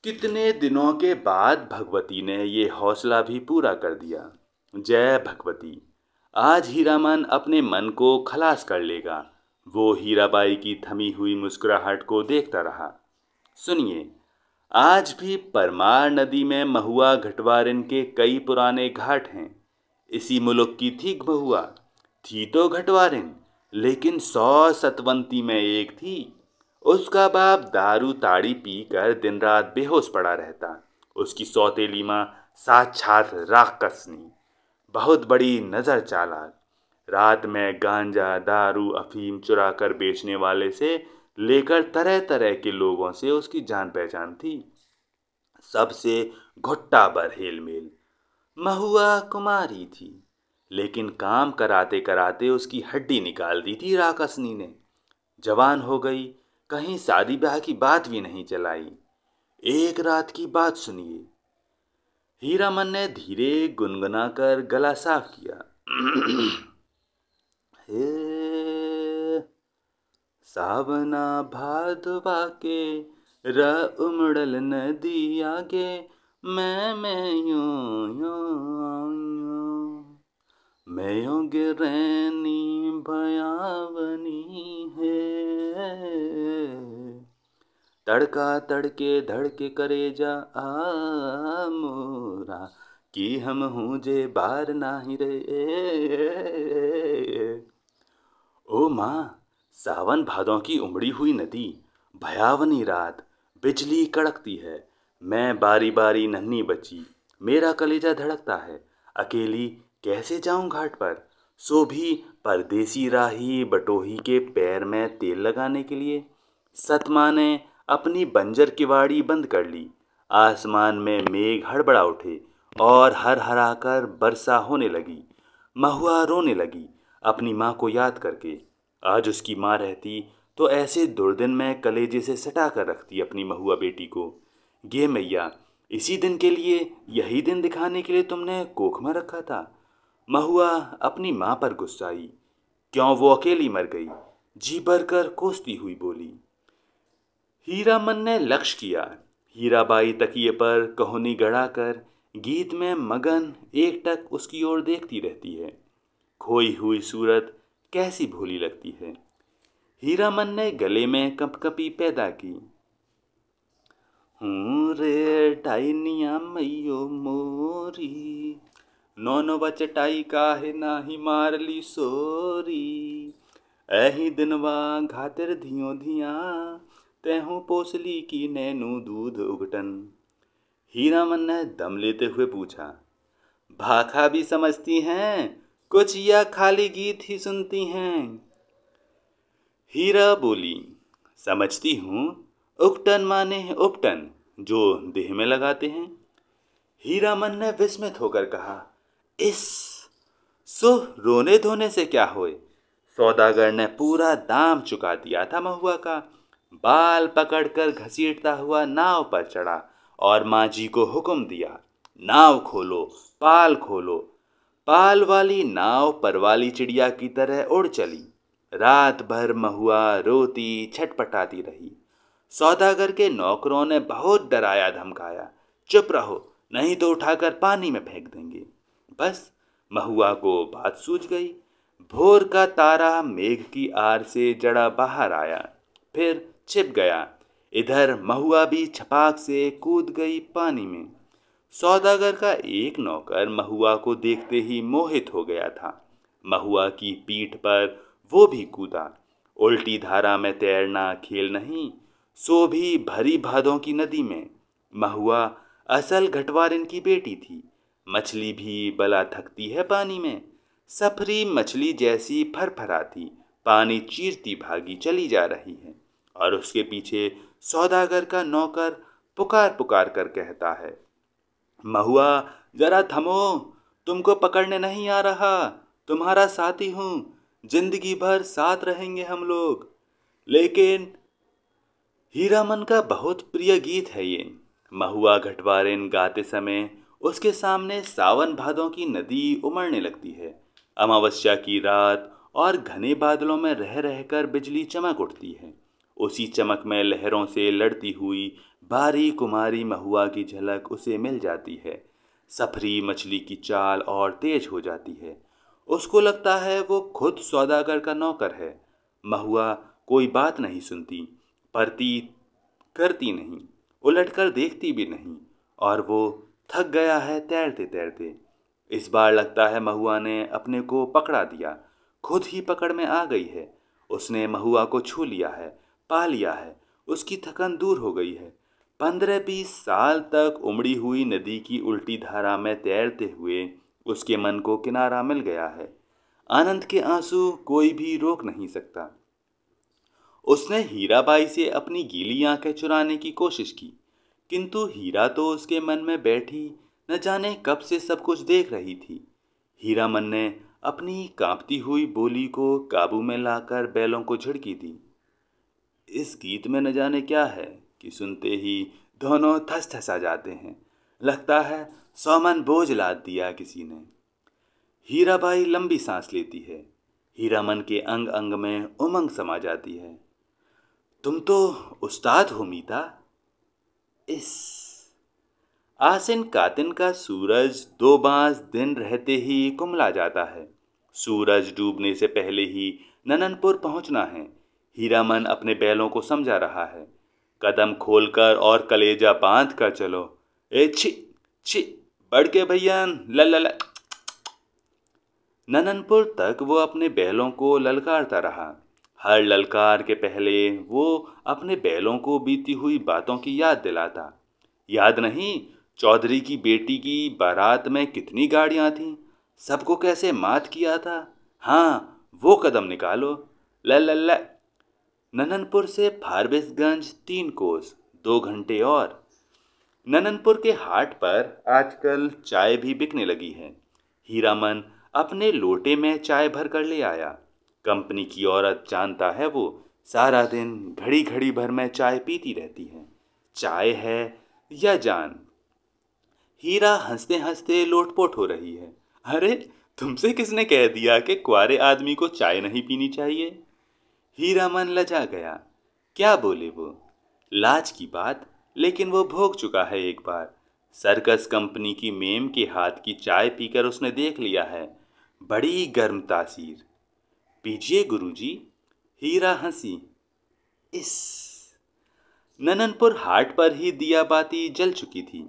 कितने दिनों के बाद भगवती ने ये हौसला भी पूरा कर दिया। जय भगवती। आज हीरामन अपने मन को खलास कर लेगा। वो हीराबाई की थमी हुई मुस्कुराहट को देखता रहा। सुनिए, आज भी परमार नदी में महुआ घटवारिन के कई पुराने घाट हैं। इसी मुल्क की थी महुआ, थी तो घटवारिन, लेकिन 100 सतवंती में एक थी। उसका बाप दारू ताड़ी पीकर दिन रात बेहोश पड़ा रहता। उसकी सौतेली माँ साक्षात राक्षसनी, बहुत बड़ी नजर चालाक। रात में गांजा दारू अफीम चुरा कर बेचने वाले से लेकर तरह तरह के लोगों से उसकी जान पहचान थी। सबसे घुट्टा भर हेलमेल। महुआ कुमारी थी, लेकिन काम कराते कराते उसकी हड्डी निकाल दी थी राक्षसनी ने। जवान हो गई, कहीं शादी ब्याह की बात भी नहीं चलाई। एक रात की बात सुनिए। हीरामन ने धीरे गुनगुनाकर गला साफ किया। हे सावना भादवा के र उमड़ल नदी आगे, मैं यूं गिरैनी भयावनी है। तड़का तड़के धड़के करेजा आ मोरा, कि हम हूँ जे बार नाही रे। ओ माँ, सावन भादों की उमड़ी हुई नदी, भयावनी रात, बिजली कड़कती है। मैं बारी बारी नन्ही बच्ची, मेरा कलेजा धड़कता है। अकेली कैसे जाऊं घाट पर, सो भी परदेसी राही बटोही के पैर में तेल लगाने के लिए। सतमा ने अपनी बंजर किवाड़ी बंद कर ली। आसमान में मेघ हड़बड़ा उठे और हर हराकर वर्षा होने लगी। महुआ रोने लगी अपनी माँ को याद करके। आज उसकी माँ रहती तो ऐसे दुर्दिन में कलेजे से सटा कर रखती अपनी महुआ बेटी को। गे मैया, इसी दिन के लिए, यही दिन दिखाने के लिए तुमने कोख में रखा था। महुआ अपनी माँ पर गुस्साई, क्यों वो अकेली मर गई, जी भरकर कोसती हुई बोली। हीरामन ने लक्ष्य किया। हीराबाई तकिए पर कहोनी गड़ाकर गीत में मगन एकटक उसकी ओर देखती रहती है। खोई हुई सूरत कैसी भोली लगती है। हीरामन ने गले में कंपकपी पैदा की। हूँ रे टाइनिया मैयो मोरी, नौनो बचटाई काहे नाही मारली सोरी। एही दिनवा घातिर धियो धिया, तैहू पोसली की नैनू दूध उगटन। हीरामन ने दम लेते हुए पूछा, भाखा भी समझती हैं कुछ या खाली गीत ही सुनती हैं? हीरा बोली, समझती हूँ, उगटन माने उपटन, जो देह में लगाते हैं। हीरामन ने विस्मित होकर कहा, इस सो रोने धोने से क्या होए। सौदागर ने पूरा दाम चुका दिया था महुआ का। बाल पकड़कर घसीटता हुआ नाव पर चढ़ा और माँ जी को हुक्म दिया, नाव खोलो, पाल खोलो। पाल वाली नाव परवाली चिड़िया की तरह उड़ चली। रात भर महुआ रोती छटपटाती रही। सौदागर के नौकरों ने बहुत डराया धमकाया, चुप रहो नहीं तो उठाकर पानी में फेंक देंगे। बस महुआ को बात सूझ गई। भोर का तारा मेघ की आड़ से जड़ा बाहर आया, फिर छिप गया। इधर महुआ भी छपाक से कूद गई पानी में। सौदागर का एक नौकर महुआ को देखते ही मोहित हो गया था। महुआ की पीठ पर वो भी कूदा। उल्टी धारा में तैरना खेल नहीं, सो भी भरी भादों की नदी में। महुआ असल घटवारिन की बेटी थी। मछली भी बला थकती है पानी में। सफरी मछली जैसी फरफराती पानी चीरती भागी चली जा रही है और उसके पीछे सौदागर का नौकर पुकार पुकार कर कहता है, महुआ जरा थमो, तुमको पकड़ने नहीं आ रहा, तुम्हारा साथी हूँ, जिंदगी भर साथ रहेंगे हम लोग। लेकिन हीरामन का बहुत प्रिय गीत है ये। महुआ घटवारिन गाते समय उसके सामने सावन भादों की नदी उमड़ने लगती है। अमावस्या की रात और घने बादलों में रह रहकर बिजली चमक उठती है। उसी चमक में लहरों से लड़ती हुई बारी कुमारी महुआ की झलक उसे मिल जाती है। सफरी मछली की चाल और तेज हो जाती है। उसको लगता है वो खुद सौदागर का नौकर है। महुआ कोई बात नहीं सुनती, प्रतीत करती नहीं, उलटकर देखती भी नहीं, और वो थक गया है तैरते तैरते। इस बार लगता है महुआ ने अपने को पकड़ा दिया, खुद ही पकड़ में आ गई है। उसने महुआ को छू लिया है, पा लिया है, उसकी थकन दूर हो गई है। 15-20 साल तक उमड़ी हुई नदी की उल्टी धारा में तैरते हुए उसके मन को किनारा मिल गया है। आनंद के आंसू कोई भी रोक नहीं सकता। उसने हीराबाई से अपनी गीली आंखें चुराने की कोशिश की, किंतु हीरा तो उसके मन में बैठी न जाने कब से सब कुछ देख रही थी। हीरामन ने अपनी कांपती हुई बोली को काबू में लाकर बैलों को झिड़की दी। इस गीत में न जाने क्या है कि सुनते ही दोनों थस थसा जाते हैं। लगता है 100 मन बोझ लाद दिया किसी ने। हीराबाई लंबी सांस लेती है। हीरामन के अंग अंग में उमंग समा जाती है। तुम तो उस्ताद हो मीता। इस आसिन कातिन का सूरज 2 बांस दिन रहते ही कुमला जाता है। सूरज डूबने से पहले ही नननपुर पहुंचना है। हीरामन अपने बैलों को समझा रहा है। कदम खोलकर और कलेजा बांध कर चलो। ए छी छी, बढ़ के भैया, ल नननपुर तक वो अपने बैलों को ललकारता रहा। हर ललकार के पहले वो अपने बैलों को बीती हुई बातों की याद दिलाता। याद नहीं, चौधरी की बेटी की बारात में कितनी गाड़ियां थीं, सबको कैसे मात किया था। हाँ, वो कदम निकालो। ल नननपुर से फारबिसगंज 3 कोस, 2 घंटे और। नननपुर के हाट पर आजकल चाय भी बिकने लगी है। हीरामन अपने लोटे में चाय भर कर ले आया। कंपनी की औरत जानता है वो सारा दिन घड़ी घड़ी भर में चाय पीती रहती है। चाय है या जान। हीरा हंसते हंसते लोटपोट हो रही है। अरे, तुमसे किसने कह दिया कि कुंवारे आदमी को चाय नहीं पीनी चाहिए। हीरा मन लजा गया। क्या बोले वो, लाज की बात, लेकिन वो भोग चुका है एक बार। सर्कस कंपनी की मेम के हाथ की चाय पीकर उसने देख लिया है, बड़ी गर्म तासीर। पीजिए गुरुजी। हीरा हंसी। इस नननपुर हाट पर ही दिया बाती जल चुकी थी।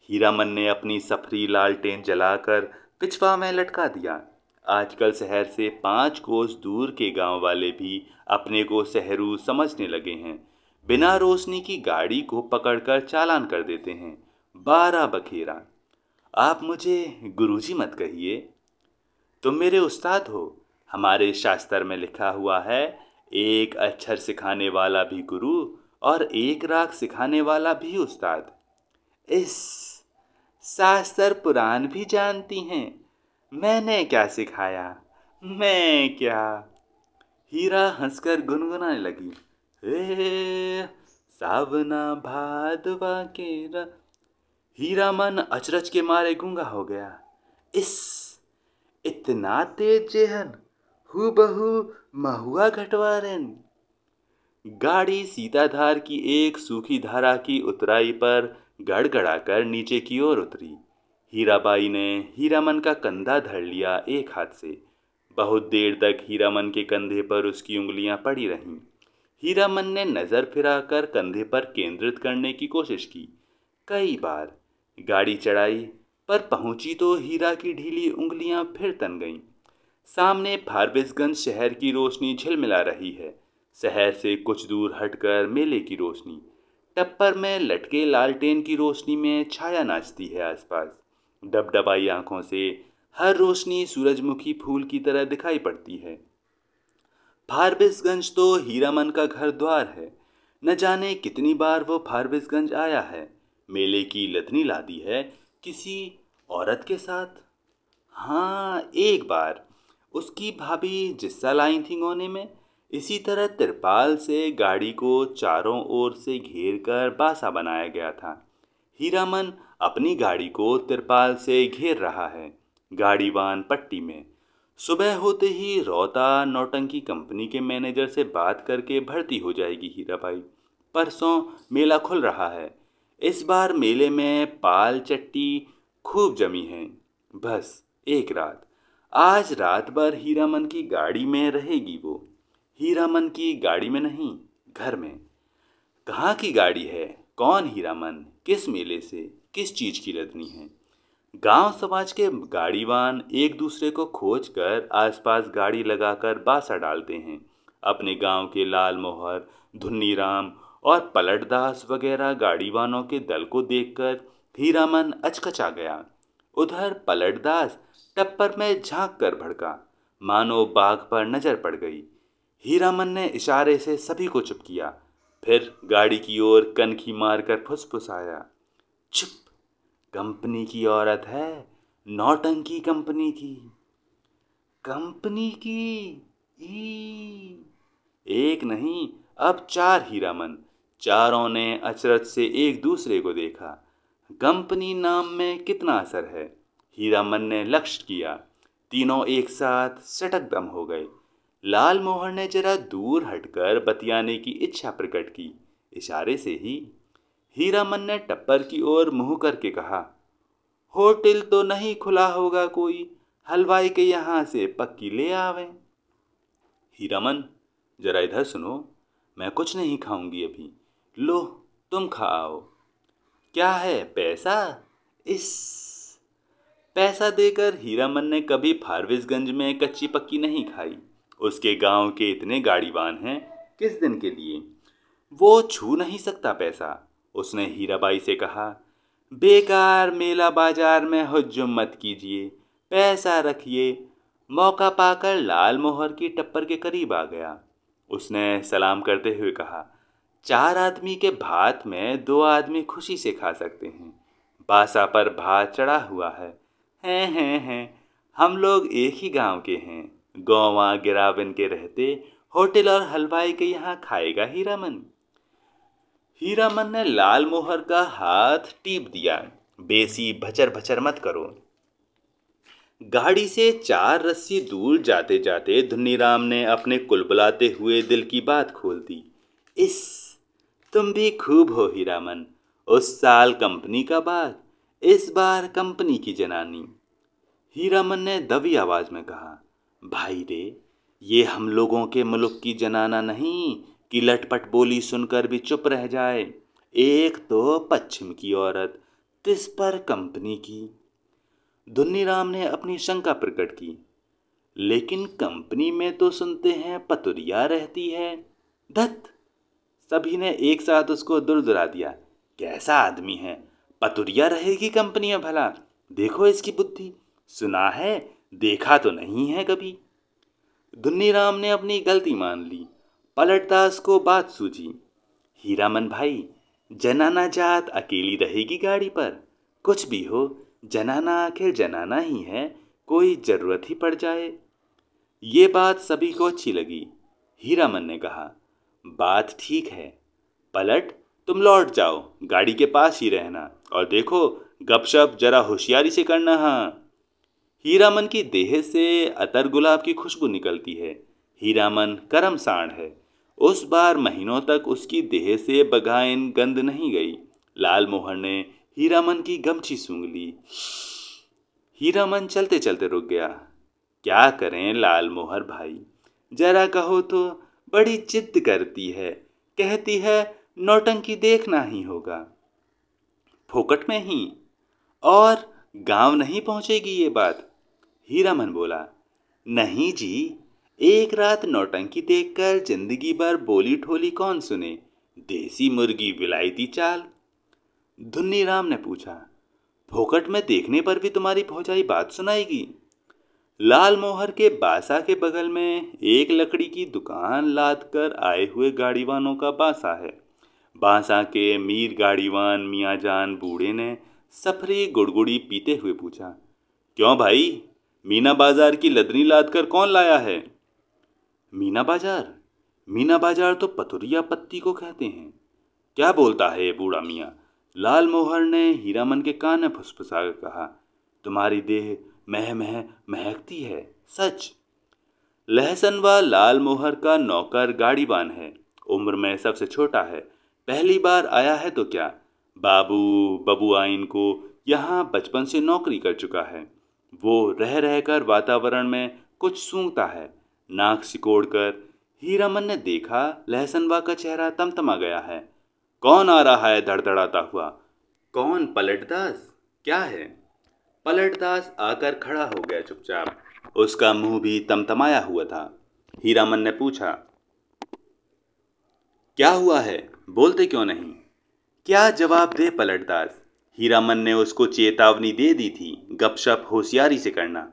हीरामन ने अपनी सफरी लालटेन जलाकर पिछवा में लटका दिया। आजकल शहर से 5 कोस दूर के गांव वाले भी अपने को शहरू समझने लगे हैं। बिना रोशनी की गाड़ी को पकड़कर चालान कर देते हैं। 12 बखेरा। आप मुझे गुरुजी मत कहिए, तुम मेरे उस्ताद हो। हमारे शास्त्र में लिखा हुआ है, एक अक्षर सिखाने वाला भी गुरु और एक राग सिखाने वाला भी उस्ताद। इस शास्त्र पुराण भी जानती हैं। मैंने क्या सिखाया, मैं क्या। हीरा हंसकर गुनगुनाने लगी, हे सावना भादवा के हीरा मन अचरज के मारे गूंगा हो गया। इस इतना तेज जेहन हूबहू महुआ घटवारेन। गाड़ी सीताधार की एक सूखी धारा की उतराई पर गड़गड़ाकर नीचे की ओर उतरी। हीराबाई ने हीरामन का कंधा धर लिया एक हाथ से। बहुत देर तक हीरामन के कंधे पर उसकी उंगलियां पड़ी रहीं। हीरामन ने नजर फिराकर कंधे पर केंद्रित करने की कोशिश की। कई बार गाड़ी चढ़ाई, पर पहुंची तो हीरा की ढीली उंगलियां फिर तन गईं। सामने फारबिसगंज शहर की रोशनी झिलमिला रही है। शहर से कुछ दूर हटकर मेले की रोशनी, टप्पर में लटके लालटेन की रोशनी में छाया नाचती है आसपास। डबडबाई आंखों से हर रोशनी सूरजमुखी फूल की तरह दिखाई पड़ती है। फारबिसगंज तो हीरामन का घर द्वार है। न जाने कितनी बार वो फारबिसगंज आया है। मेले की लदनी लादी है किसी औरत के साथ। हाँ, एक बार उसकी भाभी जिस्सा लाई थी गोने में। इसी तरह तिरपाल से गाड़ी को चारों ओर से घेर कर बासा बनाया गया था। हीरामन अपनी गाड़ी को तिरपाल से घेर रहा है। गाड़ीवान पट्टी में। सुबह होते ही रौता नौटंकी कंपनी के मैनेजर से बात करके भर्ती हो जाएगी हीराबाई। परसों मेला खुल रहा है। इस बार मेले में पाल चट्टी खूब जमी है। बस एक रात, आज रात भर हीरामन की गाड़ी में रहेगी वो। हीरामन की गाड़ी में नहीं, घर में। कहाँ की गाड़ी है, कौन हीरामन, किस मेले से, किस चीज की लदनी है। गांव समाज के गाड़ीवान एक दूसरे को खोज कर आसपास गाड़ी लगाकर बासा डालते हैं। अपने गांव के लाल मोहर, धुन्नीराम और पलटदास वगैरह गाड़ीवानों के दल को देखकर हीरामन अचकचा गया। उधर पलटदास टप्पर में झांक कर भड़का, मानो बाघ पर नजर पड़ गई। हीरामन ने इशारे से सभी को चुप किया, फिर गाड़ी की ओर कनखी मारकर फुसफुसाया, चुप, कंपनी की औरत है, नौटंकी कंपनी की। कंपनी की ई। एक नहीं, अब चार हीरामन। चारों ने अचरज से एक दूसरे को देखा। कंपनी नाम में कितना असर है। हीरामन ने लक्ष्य किया। तीनों एक साथ सटक दम हो गए। लाल मोहन ने जरा दूर हटकर बतियाने की इच्छा प्रकट की, इशारे से ही। हीरामन ने टप्पर की ओर मुंह करके कहा, होटल तो नहीं खुला होगा कोई, हलवाई के यहाँ से पक्की ले आवे। हीरामन, जरा इधर सुनो, मैं कुछ नहीं खाऊंगी अभी। लो, तुम खाओ। क्या है, पैसा? इस पैसा देकर हीरामन ने कभी फारबिसगंज में कच्ची पक्की नहीं खाई। उसके गांव के इतने गाड़ीवान हैं, किस दिन के लिए। वो छू नहीं सकता पैसा। उसने हीराबाई से कहा, बेकार मेला बाजार में हुज्जुम मत कीजिए, पैसा रखिए। मौका पाकर लाल मोहर की टप्पर के करीब आ गया। उसने सलाम करते हुए कहा, चार आदमी के भात में दो आदमी खुशी से खा सकते हैं। बासा पर भात चढ़ा हुआ है। हैं, हम लोग एक ही गांव के हैं। गौवा गिरावन के रहते होटल और हलवाई के यहाँ खाएगा हीरामन। हीरामन ने लाल मोहर का हाथ टीप दिया, बेसी भचर भचर मत करो। गाड़ी से चार रस्सी दूर जाते जाते धुन्नीराम ने अपने कुलबुलाते हुए दिल की बात खोल दी। इस तुम भी खूब हो हीरामन। उस साल कंपनी का बाग, इस बार कंपनी की जनानी। हीरामन ने दबी आवाज में कहा, भाई रे, ये हम लोगों के मुल्क की जनाना नहीं कि लटपट बोली सुनकर भी चुप रह जाए। एक तो पश्चिम की औरत, तिस पर कंपनी की। धुन्नीराम ने अपनी शंका प्रकट की, लेकिन कंपनी में तो सुनते हैं पतुरिया रहती है। धत! सभी ने एक साथ उसको दुलदुला दिया। कैसा आदमी है, पतुरिया रहेगी कंपनी में भला? देखो इसकी बुद्धि। सुना है, देखा तो नहीं है कभी। धुन्नीराम ने अपनी गलती मान ली। पलटदास को बात सूझी। हीरामन भाई, जनाना जात अकेली रहेगी गाड़ी पर? कुछ भी हो, जनाना आखिर जनाना ही है। कोई जरूरत ही पड़ जाए। ये बात सभी को अच्छी लगी। हीरामन ने कहा, बात ठीक है। पलट, तुम लौट जाओ, गाड़ी के पास ही रहना, और देखो गपशप जरा होशियारी से करना। हाँ। हीरामन की देह से अतर गुलाब की खुशबू निकलती है। हीरामन करम सांड है। उस बार महीनों तक उसकी देह से बगाइन गंध नहीं गई। लाल मोहर ने हीरामन की गमछी सूंघ ली। हीरामन चलते चलते रुक गया। क्या करें लाल मोहर भाई, जरा कहो तो बड़ी जिद करती है, कहती है नौटंकी देखना ही होगा। फोकट में ही, और गांव नहीं पहुंचेगी ये बात। हीरामन बोला, नहीं जी, एक रात नौटंकी देखकर जिंदगी भर बोली ठोली कौन सुने, देसी मुर्गी विलायती चाल। धुन्नी राम ने पूछा, फोकट में देखने पर भी तुम्हारी भौजाई बात सुनाएगी? लाल मोहर के बासा के बगल में एक लकड़ी की दुकान लाद कर आए हुए गाड़ीवानों का बासा है। बासा के मीर गाड़ीवान मियाँ जान बूढ़े ने सफरी गुड़गुड़ी पीते हुए पूछा, क्यों भाई, मीना बाजार की लदनी लाद कर कौन लाया है? मीना बाजार? मीना बाजार तो पथुरिया पत्ती को कहते हैं। क्या बोलता है ये बूढ़ा मियाँ? लाल मोहर ने हीरामन के कान में फुसफुसा कर कहा, तुम्हारी देह मह मह महकती है, सच। लहसनवा लाल मोहर का नौकर गाड़ीवान है, उम्र में सबसे छोटा है, पहली बार आया है तो क्या, बाबू बबुआइन को यहाँ बचपन से नौकरी कर चुका है। वो रह रहकर वातावरण में कुछ सूंघता है। नाक सिकोड़कर हीरामन ने देखा लहसनवा का चेहरा तमतमा गया है। कौन आ रहा है धड़धड़ाता हुआ? कौन, पलटदास? क्या है? पलटदास आकर खड़ा हो गया चुपचाप। उसका मुंह भी तमतमाया हुआ था। हीरामन ने पूछा, क्या हुआ है, बोलते क्यों नहीं? क्या जवाब दे पलटदास? हीरामन ने उसको चेतावनी दे दी थी, गपशप होशियारी से करना।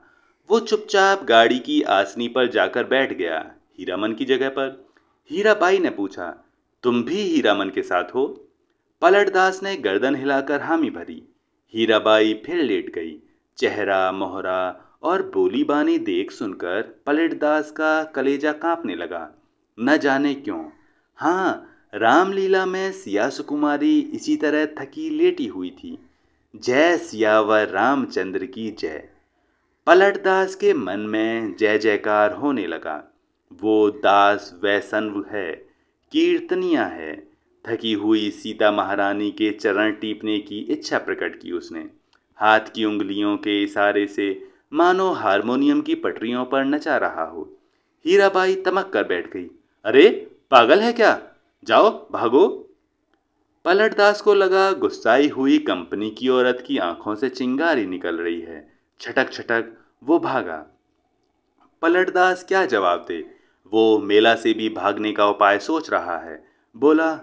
वो चुपचाप गाड़ी की आसनी पर जाकर बैठ गया, हीरामन की जगह पर। हीराबाई ने पूछा, तुम भी हीरामन के साथ हो? पलटदास ने गर्दन हिलाकर हामी भरी। हीराबाई फिर लेट गई। चेहरा मोहरा और बोली बानी देख सुनकर पलटदास का कलेजा कांपने लगा। न जाने क्यों। हाँ, रामलीला में सिया सुकुमारी इसी तरह थकी लेटी हुई थी। जय सियावर रामचंद्र की जय। पलटदास के मन में जय जयकार होने लगा। वो दास वैष्णव है, कीर्तनिया है। थकी हुई सीता महारानी के चरण टीपने की इच्छा प्रकट की उसने। हाथ की उंगलियों के इशारे से मानो हारमोनियम की पटरियों पर नचा रहा हो। हीराबाई तमक कर बैठ गई। अरे पागल है क्या? जाओ भागो। पलटदास को लगा गुस्साई हुई कंपनी की औरत की आंखों से चिंगारी निकल रही है। छटक छटक वो भागा। पलटदास क्या जवाब दे? वो मेला से भी भागने का उपाय सोच रहा है। बोला,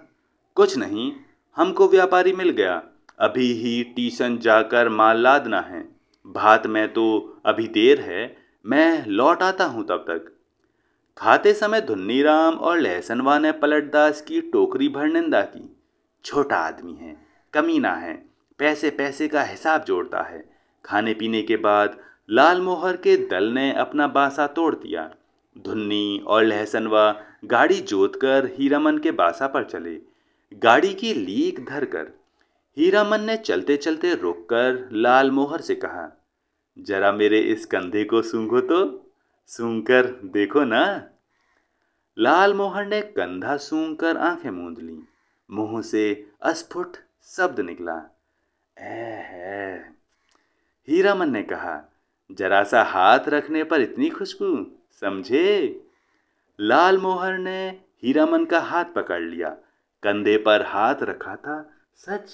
कुछ नहीं, हमको व्यापारी मिल गया, अभी ही टीसन जाकर माल लादना है। भात में तो अभी देर है, मैं लौट आता हूँ तब तक। खाते समय धुन्नीराम और लहसनवा ने पलटदास की टोकरी भर निंदा की। छोटा आदमी है, कमीना है, पैसे पैसे का हिसाब जोड़ता है। खाने पीने के बाद लाल मोहर के दल ने अपना बासा तोड़ दिया। धुन्नी और लहसनवा गाड़ी जोतकर हीरामन के बासा पर चले। गाड़ी की लीक धरकर हीरामन ने चलते चलते रुककर लाल मोहर से कहा, जरा मेरे इस कंधे को सूंघो तो, सूंघ कर देखो ना। लाल मोहर ने कंधा सूंघकर आंखें मूंद ली। मुंह से अस्फुट शब्द निकला, है। हीरामन ने कहा, जरा सा हाथ रखने पर इतनी खुशबू, समझे? लाल मोहर ने हीरामन का हाथ पकड़ लिया, कंधे पर हाथ रखा था, सच।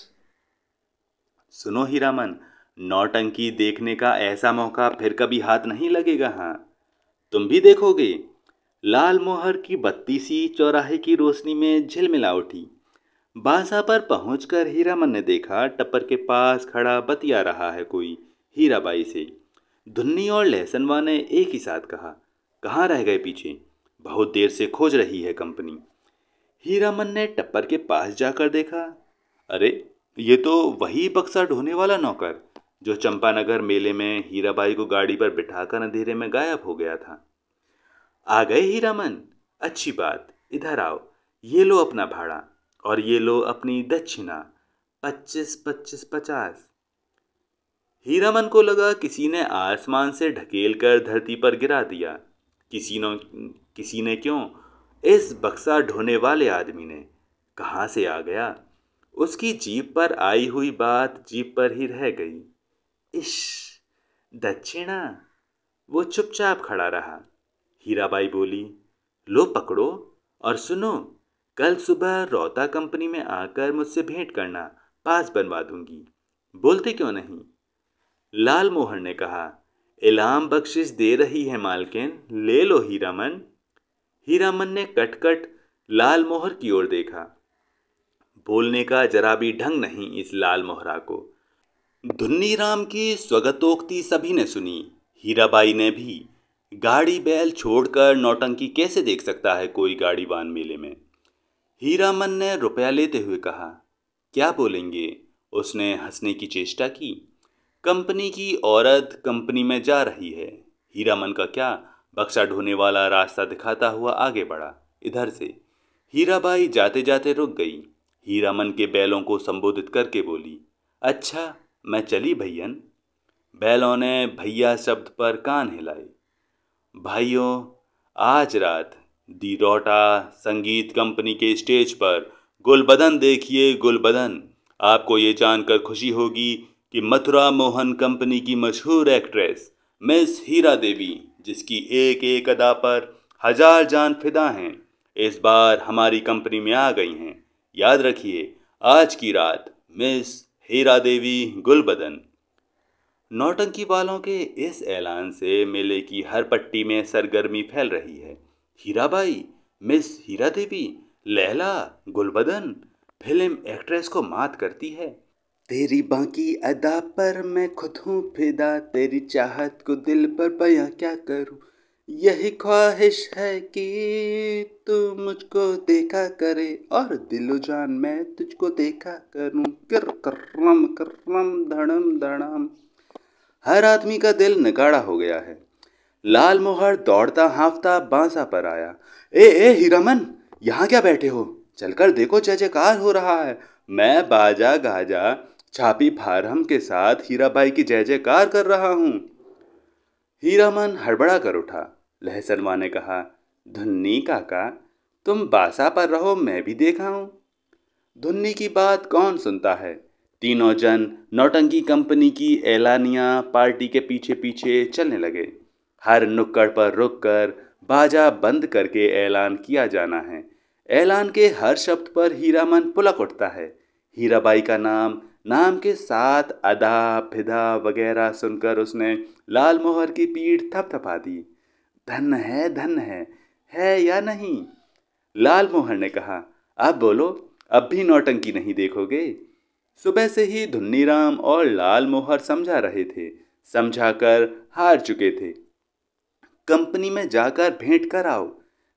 सुनो हीरामन, नौटंकी देखने का ऐसा मौका फिर कभी हाथ नहीं लगेगा। हाँ, तुम भी देखोगे? लाल मोहर की बत्ती सी चौराहे की रोशनी में झिलमिला उठी। बासा पर पहुंचकर हीरामन ने देखा टप्पर के पास खड़ा बतिया रहा है कोई हीराबाई से। धुन्नी और लहसनवा ने एक ही साथ कहा, कहाँ रह गए पीछे, बहुत देर से खोज रही है कंपनी। हीरामन ने टप्पर के पास जाकर देखा, अरे ये तो वही बक्सा ढोने वाला नौकर जो चंपानगर मेले में हीराबाई को गाड़ी पर बिठाकर अंधेरे में गायब हो गया था। आ गए हीरामन, अच्छी बात, इधर आओ, ये लो अपना भाड़ा और ये लो अपनी दक्षिणा, 25-25-50। हीरामन को लगा किसी ने आसमान से ढकेल कर धरती पर गिरा दिया। किसी ने क्यों, इस बक्सा ढोने वाले आदमी ने। कहाँ से आ गया? उसकी जीभ पर आई हुई बात जीभ पर ही रह गई। इश, दक्षिणा। वो चुपचाप खड़ा रहा। हीराबाई बोली, लो पकड़ो और सुनो, कल सुबह रौता कंपनी में आकर मुझसे भेंट करना, पास बनवा दूंगी। बोलते क्यों नहीं? लाल मोहर ने कहा, इलाम बख्शिश दे रही है मालकिन, ले लो हीरामन। हीरामन ने कटकट लाल मोहर की ओर देखा। बोलने का जरा भी ढंग नहीं इस लाल मोहरा को। धुन्नीराम की स्वगतोक्ति सभी ने सुनी, हीराबाई ने भी। गाड़ी बैल छोड़कर नौटंकी कैसे देख सकता है कोई गाड़ीवान मेले में? हीरामन ने रुपया लेते हुए कहा, क्या बोलेंगे? उसने हंसने की चेष्टा की। कंपनी की औरत कंपनी में जा रही है। हीरामन का क्या, बक्सा ढोने वाला रास्ता दिखाता हुआ आगे बढ़ा। इधर से। हीराबाई जाते जाते रुक गई। हीरामन के बैलों को संबोधित करके बोली, अच्छा, मैं चली भैयन। बैलों ने भैया शब्द पर कान हिलाए। भाइयों, आज रात दी रौटा संगीत कंपनी के स्टेज पर गुलबदन देखिए, गुलबदन। आपको ये जानकर खुशी होगी कि मथुरा मोहन कंपनी की मशहूर एक्ट्रेस मिस हीरा देवी, जिसकी एक एक अदा पर 1000 जान फिदा हैं, इस बार हमारी कंपनी में आ गई हैं। याद रखिए, आज की रात मिस हीरा देवी गुलबदन। नौटंकी वालों के इस ऐलान से मेले की हर पट्टी में सरगर्मी फैल रही है। हीराबाई, मिस हीरा देवी, लैला, गुलबदन फिल्म एक्ट्रेस को मात करती है। तेरी बाकी अदा पर मैं खुद हूँ फिदा, तेरी चाहत को दिल पर बयां क्या करूँ। यही ख्वाहिश है कि तू मुझको देखा करे और दिलो जान मैं तुझको देखा करूँ। कर करम करम धड़म धड़म। हर आदमी का दिल नगाड़ा हो गया है। लाल मोहर दौड़ता हाँफता बांसा पर आया। ए हीरामन, यहाँ क्या बैठे हो? चलकर देखो, जय जयकार हो रहा है। मैं बाजा गाजा छापी फारहम के साथ हीराबाई की जय जयकार कर रहा हूँ। हीरामन हड़बड़ा कर उठा। लहसनवा ने कहा, धुन्नी काका, तुम बासा पर रहो, मैं भी देखा हूँ। धुन्नी की बात कौन सुनता है? तीनों जन नौटंकी कंपनी की एलानिया पार्टी के पीछे पीछे चलने लगे। हर नुक्कड़ पर रुककर बाजा बंद करके ऐलान किया जाना है। ऐलान के हर शब्द पर हीरामन पुलक उठता है। हीराबाई का नाम के साथ अदा फिदा वगैरह सुनकर उसने लाल मोहर की पीठ थपथपा दी। धन है या नहीं? लाल मोहर ने कहा, अब बोलो, अब भी नौटंकी नहीं देखोगे? सुबह से ही धुन्नीराम और लाल मोहर समझा रहे थे, समझाकर हार चुके थे। कंपनी में जाकर भेंट कर आओ।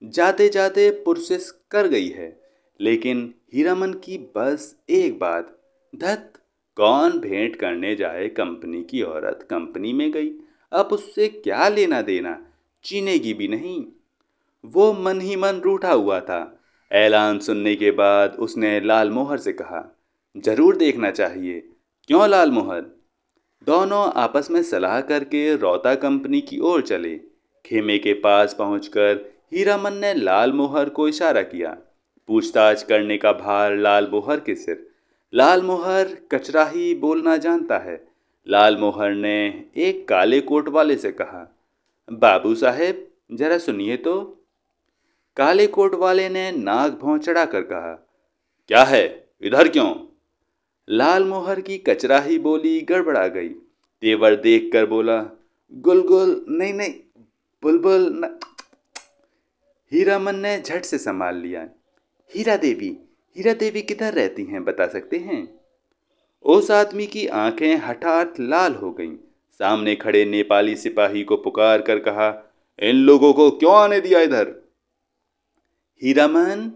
जाते जाते पुरसिस कर गई है, लेकिन हीरामन की बस एक बात, धत, कौन भेंट करने जाए? कंपनी की औरत कंपनी में गई, अब उससे क्या लेना देना, चीनेगी भी नहीं। वो मन ही मन रूठा हुआ था। ऐलान सुनने के बाद उसने लाल मोहर से कहा, जरूर देखना चाहिए। क्यों लाल मोहर? दोनों आपस में सलाह करके रौता कंपनी की ओर चले। खेमे के पास पहुंचकर हीरामन ने लाल मोहर को इशारा किया। पूछताछ करने का भार लाल मोहर के सिर। लाल मोहर कचराही बोलना जानता है। लाल मोहर ने एक काले कोट वाले से कहा, बाबू साहेब, जरा सुनिए तो। काले कोट वाले ने नाक भौं चढ़ाकर कहा, क्या है, इधर क्यों? लाल मोहर की कचराही बोली गड़बड़ा गई। तेवर देखकर बोला, गुलगुल नहीं, बुलबुल न। हीरामन ने झट से संभाल लिया। हीरा देवी किधर रहती हैं, बता सकते हैं? उस आदमी की आंखें हठात लाल हो गईं। सामने खड़े नेपाली सिपाही को पुकार कर कहा, इन लोगों को क्यों आने दिया इधर? हीरामन,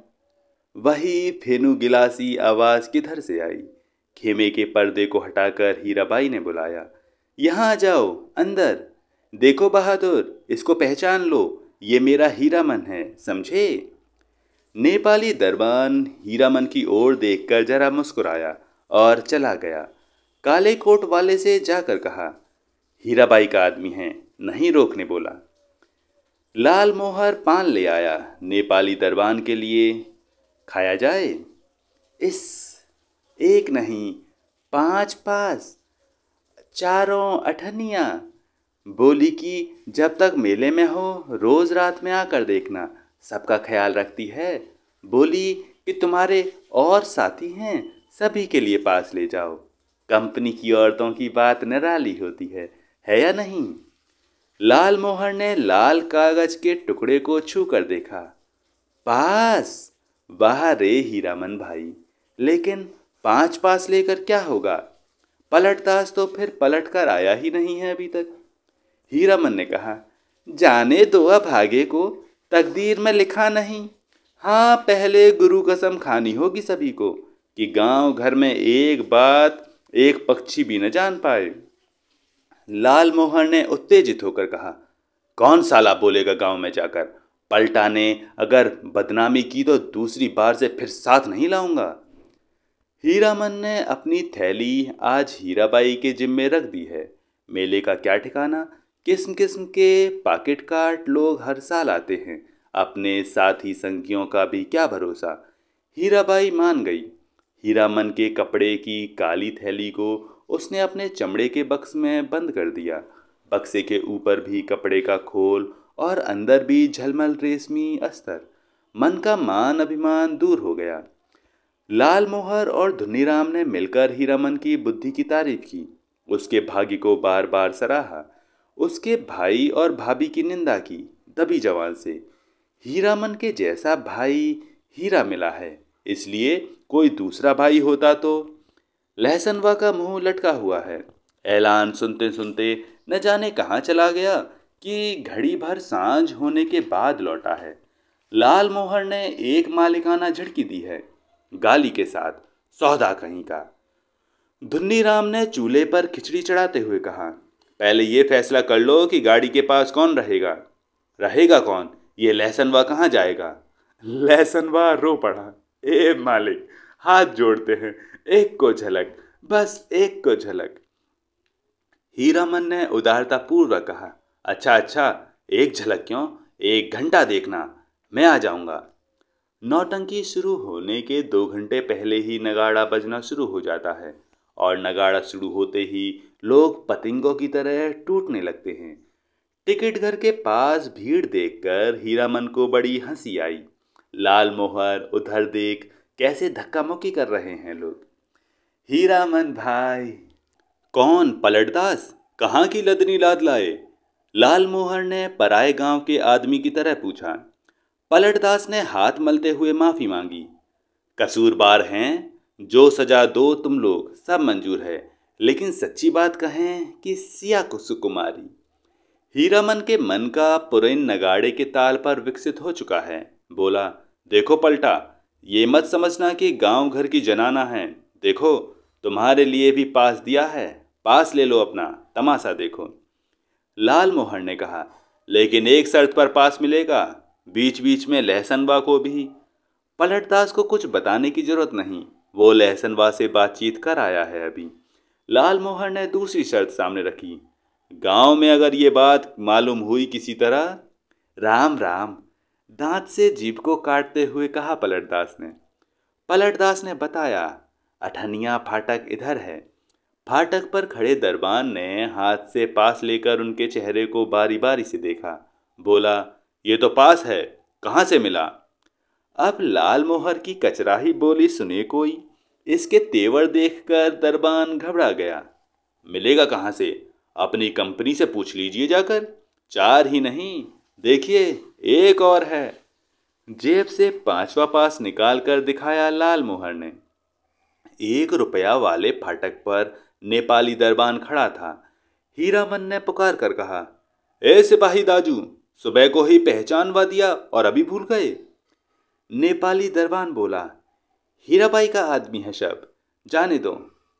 वही फेनु गिलासी आवाज किधर से आई? खेमे के पर्दे को हटाकर हीराबाई ने बुलाया। यहाँ आ जाओ, अंदर। देखो बहादुर, इसको पहचान लो, ये मेरा हीरामन है, समझे? नेपाली दरबान हीरामन की ओर देखकर जरा मुस्कुराया और चला गया। काले कोट वाले से जाकर कहा, हीराबाई का आदमी है, नहीं रोकने बोला। लाल मोहर पान ले आया नेपाली दरबान के लिए। खाया जाए? इस एक नहीं, 5 पास, चारों अठनिया। बोली कि जब तक मेले में हो रोज रात में आकर देखना, सबका ख्याल रखती है। बोली कि तुम्हारे और साथी हैं, सभी के लिए पास ले जाओ। कंपनी की औरतों की बात निराली होती है या नहीं? लाल मोहर ने लाल कागज के टुकड़े को छू कर देखा। पास? वाह रे हीरामन भाई, लेकिन 5 पास लेकर क्या होगा? पलटदास तो फिर पलट कर आया ही नहीं है अभी तक। हीरामन ने कहा, जाने दो अभागे को, तकदीर में लिखा नहीं। हाँ, पहले गुरु कसम खानी होगी सभी को कि गांव घर में एक बात एक पक्षी भी न जान पाए। लाल मोहर ने उत्तेजित होकर कहा, कौन साला बोलेगा गांव में जाकर? पलटा ने अगर बदनामी की तो दूसरी बार से फिर साथ नहीं लाऊंगा। हीरामन ने अपनी थैली आज हीराबाई के जिम्मे रख दी है। मेले का क्या ठिकाना, किस्म किस्म के पॉकेट काट लोग हर साल आते हैं, अपने साथी संगियों का भी क्या भरोसा। हीराबाई मान गई। हीरामन के कपड़े की काली थैली को उसने अपने चमड़े के बक्स में बंद कर दिया। बक्से के ऊपर भी कपड़े का खोल और अंदर भी झलमल रेशमी अस्तर। मन का मान अभिमान दूर हो गया। लाल मोहर और धुनीराम ने मिलकर हीरामन की बुद्धि की तारीफ की, उसके भाग्य को बार बार सराहा, उसके भाई और भाभी की निंदा की दबी जवान से। हीरामन के जैसा भाई हीरा मिला है, इसलिए कोई दूसरा भाई होता तो। लहसनवा का मुंह लटका हुआ है। ऐलान सुनते सुनते न जाने कहाँ चला गया कि घड़ी भर सांझ होने के बाद लौटा है। लाल मोहर ने एक मालिकाना झटकी दी है, गाली के साथ, सौदा कहीं का। धुन्नीराम ने चूल्हे पर खिचड़ी चढ़ाते हुए कहा, पहले ये फैसला कर लो कि गाड़ी के पास कौन रहेगा। रहेगा कौन? ये लहसनवा कहाँ जाएगा? लहसनवा रो पड़ा, ए मालिक, हाथ जोड़ते हैं, एक को झलक, बस एक को झलक। हीरामन ने उदारता पूर्वक कहा, अच्छा अच्छा, एक झलक क्यों, 1 घंटा देखना, मैं आ जाऊंगा। नौटंकी शुरू होने के 2 घंटे पहले ही नगाड़ा बजना शुरू हो जाता है और नगाड़ा शुरू होते ही लोग पतंगों की तरह टूटने लगते हैं। टिकट घर के पास भीड़ देखकर हीरामन को बड़ी हंसी आई। लाल मोहर उधर देख कैसे धक्का मुक्की कर रहे हैं लोग। हीरामन भाई। कौन? पलटदास? कहाँ की लदनी लाद लाए? लाल मोहर ने पराए गांव के आदमी की तरह पूछा। पलटदास ने हाथ मलते हुए माफी मांगी। कसूरबार हैं, जो सजा दो तुम लोग सब मंजूर है, लेकिन सच्ची बात कहें कि सिया को सुकुमारी। हीरामन के मन का पुरैन नगाड़े के ताल पर विकसित हो चुका है। बोला, देखो पलटा, ये मत समझना कि गांव घर की जनाना है। देखो, तुम्हारे लिए भी पास दिया है, पास ले लो अपना, तमाशा देखो। लाल मोहर ने कहा, लेकिन एक शर्त पर पास मिलेगा, बीच बीच में लहसनवा को भी। पलटदास को कुछ बताने की जरूरत नहीं, वो लहसनवा से बातचीत कर आया है अभी। लाल मोहर ने दूसरी शर्त सामने रखी, गांव में अगर ये बात मालूम हुई किसी तरह। राम राम, दांत से जीभ को काटते हुए कहा पलटदास ने। पलटदास ने बताया, अठनिया फाटक इधर है। फाटक पर खड़े दरबान ने हाथ से पास लेकर उनके चेहरे को बारी बारी से देखा। बोला, ये तो पास है, कहाँ से मिला? अब लाल मोहर की कचराही बोली सुने कोई। इसके तेवर देखकर दरबान घबरा गया। मिलेगा कहाँ से? अपनी कंपनी से पूछ लीजिए जाकर। 4 ही नहीं, देखिए एक और है। जेब से 5वां पास निकाल कर दिखाया लाल मोहर ने। 1 रुपया वाले फाटक पर नेपाली दरबान खड़ा था। हीरामन ने पुकार कर कहा, ए सिपाही दाजू, सुबह को ही पहचानवा दिया और अभी भूल गए। नेपाली दरबान बोला, हीराबाई का आदमी है शब, जाने दो,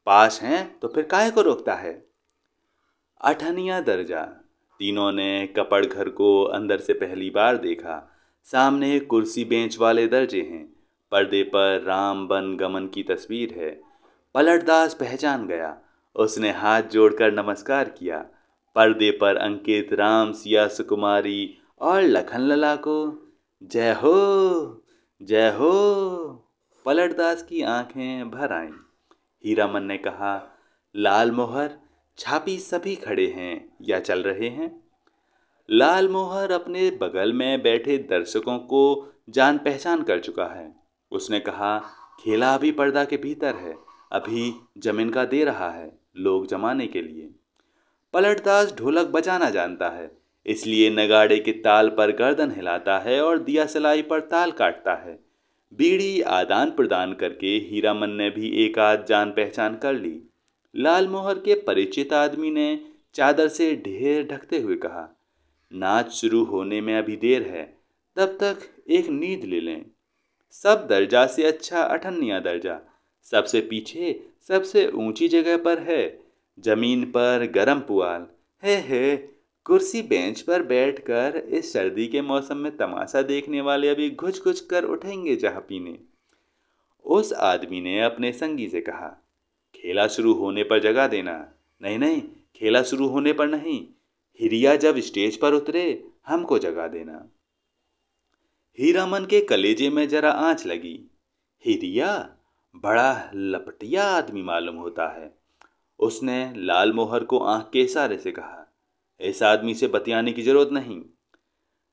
पास हैं तो फिर काहे को रोकता है। 8वां दर्जा। तीनों ने कपड़ घर को अंदर से पहली बार देखा। सामने कुर्सी बेंच वाले दर्जे हैं। पर्दे पर राम बन गमन की तस्वीर है। पलटदास पहचान गया। उसने हाथ जोड़कर नमस्कार किया। पर्दे पर अंकित राम सिया सुकुमारी और लखन लला को जय हो जय हो। पलटदास की आंखें भर आईं। हीरामन ने कहा, लाल मोहर छापी सभी खड़े हैं या चल रहे हैं। लाल मोहर अपने बगल में बैठे दर्शकों को जान पहचान कर चुका है। उसने कहा, खेला अभी पर्दा के भीतर है, अभी जमीन का दे रहा है लोग जमाने के लिए। पलटदास ढोलक बजाना जानता है, इसलिए नगाड़े के ताल पर गर्दन हिलाता है और दिया सलाई पर ताल काटता है। बीड़ी आदान प्रदान करके हीरामन ने भी एक आध जान पहचान कर ली। लाल मोहर के परिचित आदमी ने चादर से ढेर ढकते हुए कहा, नाच शुरू होने में अभी देर है, तब तक एक नींद ले लें। सब दर्जा से अच्छा 8वां दर्जा सबसे पीछे सबसे ऊंची जगह पर है। जमीन पर गरम पुआल है। कुर्सी बेंच पर बैठकर इस सर्दी के मौसम में तमाशा देखने वाले अभी घुच घुच कर उठेंगे चाह पीने। उस आदमी ने अपने संगी से कहा, खेला शुरू होने पर जगा देना। नहीं नहीं, खेला शुरू होने पर नहीं, हिरिया जब स्टेज पर उतरे हमको जगा देना। हीरामन के कलेजे में जरा आंच लगी। हिरिया बड़ा लपटिया आदमी मालूम होता है। उसने लाल मोहर को आंख के इशारे से कहा, इस आदमी से बतियाने की जरूरत नहीं।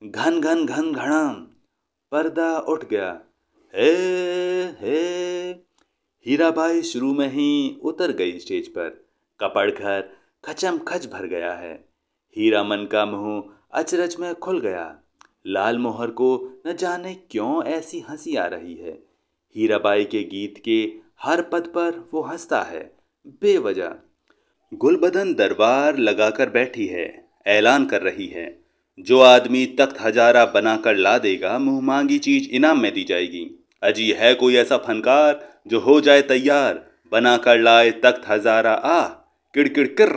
घन घन घन घड़ाम पर्दा उठ गया। हे हीराबाई शुरू में ही उतर गई स्टेज पर। कपड़ घर खचम खच भर गया है। हीरामन का मुंह अचरज में खुल गया। लाल मोहर को न जाने क्यों ऐसी हंसी आ रही है। हीराबाई के गीत के हर पद पर वो हंसता है बेवजह। गुलबदन दरबार लगाकर बैठी है, ऐलान कर रही है, जो आदमी तख्त हजारा बनाकर ला देगा मुंह मांगी चीज इनाम में दी जाएगी। अजी है कोई ऐसा फनकार जो हो जाए तैयार, बनाकर लाए तख्त हजारा आ किड़किड़ किर।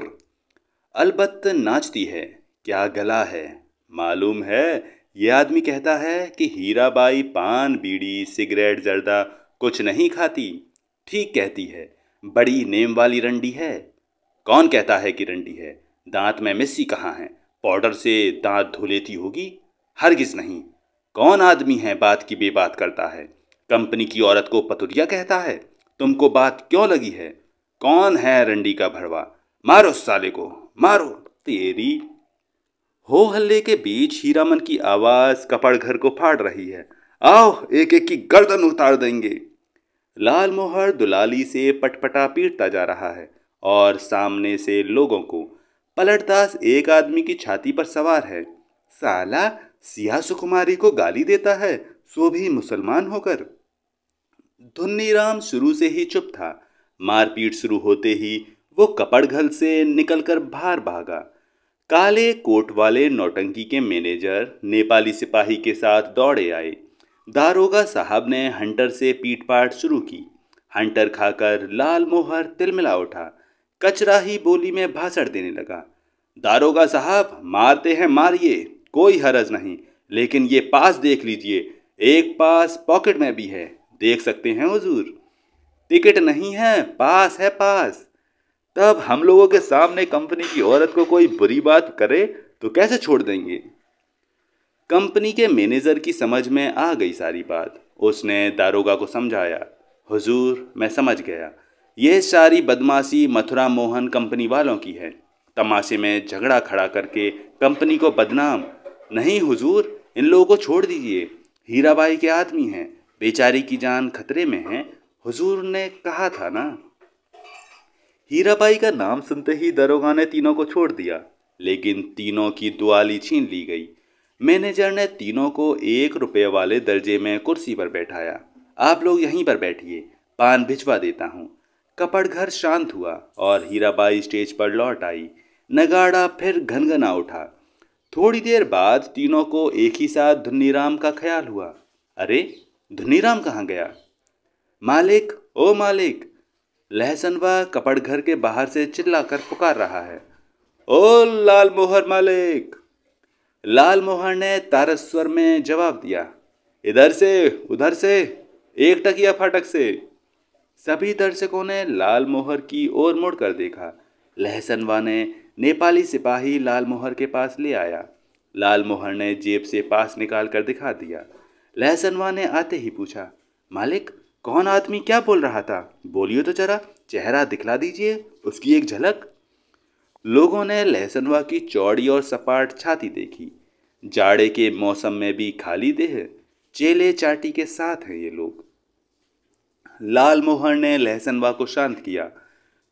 अलबत्त नाचती है, क्या गला है। मालूम है ये आदमी कहता है कि हीराबाई पान बीड़ी सिगरेट जर्दा कुछ नहीं खाती। ठीक कहती है, बड़ी नेम वाली रंडी है। कौन कहता है कि रंडी है? दांत में मिस्सी कहाँ है? पाउडर से दांत धो लेती होगी। हरगिज नहीं। कौन आदमी है बात की बेबात करता है? कंपनी की औरत को पतुरिया कहता है। तुमको बात क्यों लगी है? कौन है रंडी का भड़वा? मारो साले को, मारो तेरी। हो हल्ले के बीच हीरामन की आवाज कपड़ घर को फाड़ रही है, आओ एक एक की गर्दन उतार देंगे। लाल मोहर दुलाली से पटपटा पीटता जा रहा है और सामने से लोगों को। पलटदास एक आदमी की छाती पर सवार है। साला सिया सुकुमारी को गाली देता है, सो भी मुसलमान होकर। धुन्नीराम शुरू से ही चुप था। मारपीट शुरू होते ही वो कपड़घल से निकलकर बाहर भागा। काले कोट वाले नौटंकी के मैनेजर नेपाली सिपाही के साथ दौड़े आए। दारोगा साहब ने हंटर से पीटपाट शुरू की। हंटर खाकर लाल मोहर तिलमिला उठा। कचरा ही बोली में भाषण देने लगा। दारोगा साहब मारते हैं मारिए, कोई हरज नहीं, लेकिन ये पास देख लीजिए, एक पास पॉकेट में भी है, देख सकते हैं हुजूर। टिकट नहीं है, पास है पास। तब हम लोगों के सामने कंपनी की औरत को कोई बुरी बात करे तो कैसे छोड़ देंगे। कंपनी के मैनेजर की समझ में आ गई सारी बात। उसने दारोगा को समझाया, हुजूर मैं समझ गया, यह सारी बदमाशी मथुरा मोहन कंपनी वालों की है। तमाशे में झगड़ा खड़ा करके कंपनी को बदनाम। नहीं हुजूर, इन लोगों को छोड़ दीजिए, हीराबाई के आदमी हैं, बेचारी की जान खतरे में है, हुजूर ने कहा था ना। हीराबाई का नाम सुनते ही दरोगा ने तीनों को छोड़ दिया, लेकिन तीनों की दुआली छीन ली गई। मैनेजर ने तीनों को 1 रुपये वाले दर्जे में कुर्सी पर बैठाया। आप लोग यहीं पर बैठिए, पान भिजवा देता हूँ। कपड़ घर शांत हुआ और हीराबाई स्टेज पर लौट आई। नगाड़ा फिर घनघना उठा। थोड़ी देर बाद तीनों को एक ही साथ धुन्नीराम का ख्याल हुआ। अरे धुन्नीराम कहाँ गया? मालिक, ओ मालिक, लहसनवा कपड़ घर के बाहर से चिल्लाकर पुकार रहा है, ओ लाल मोहर मालिक। लाल मोहर ने तारस स्वर में जवाब दिया, इधर से, उधर से, एक टकिया फाटक से। सभी दर्शकों ने लाल मोहर की ओर मुड़कर देखा। लहसनवा ने नेपाली सिपाही लाल मोहर के पास ले आया। लाल मोहर ने जेब से पास निकाल कर दिखा दिया। लहसनवा ने आते ही पूछा, मालिक, कौन आदमी क्या बोल रहा था? बोलिए तो जरा, चेहरा दिखला दीजिए, उसकी एक झलक। लोगों ने लहसनवा की चौड़ी और सपाट छाती देखी। जाड़े के मौसम में भी खाली देह, चेले चाटी के साथ हैं ये लोग। लाल मोहर ने लहसनवा को शांत किया।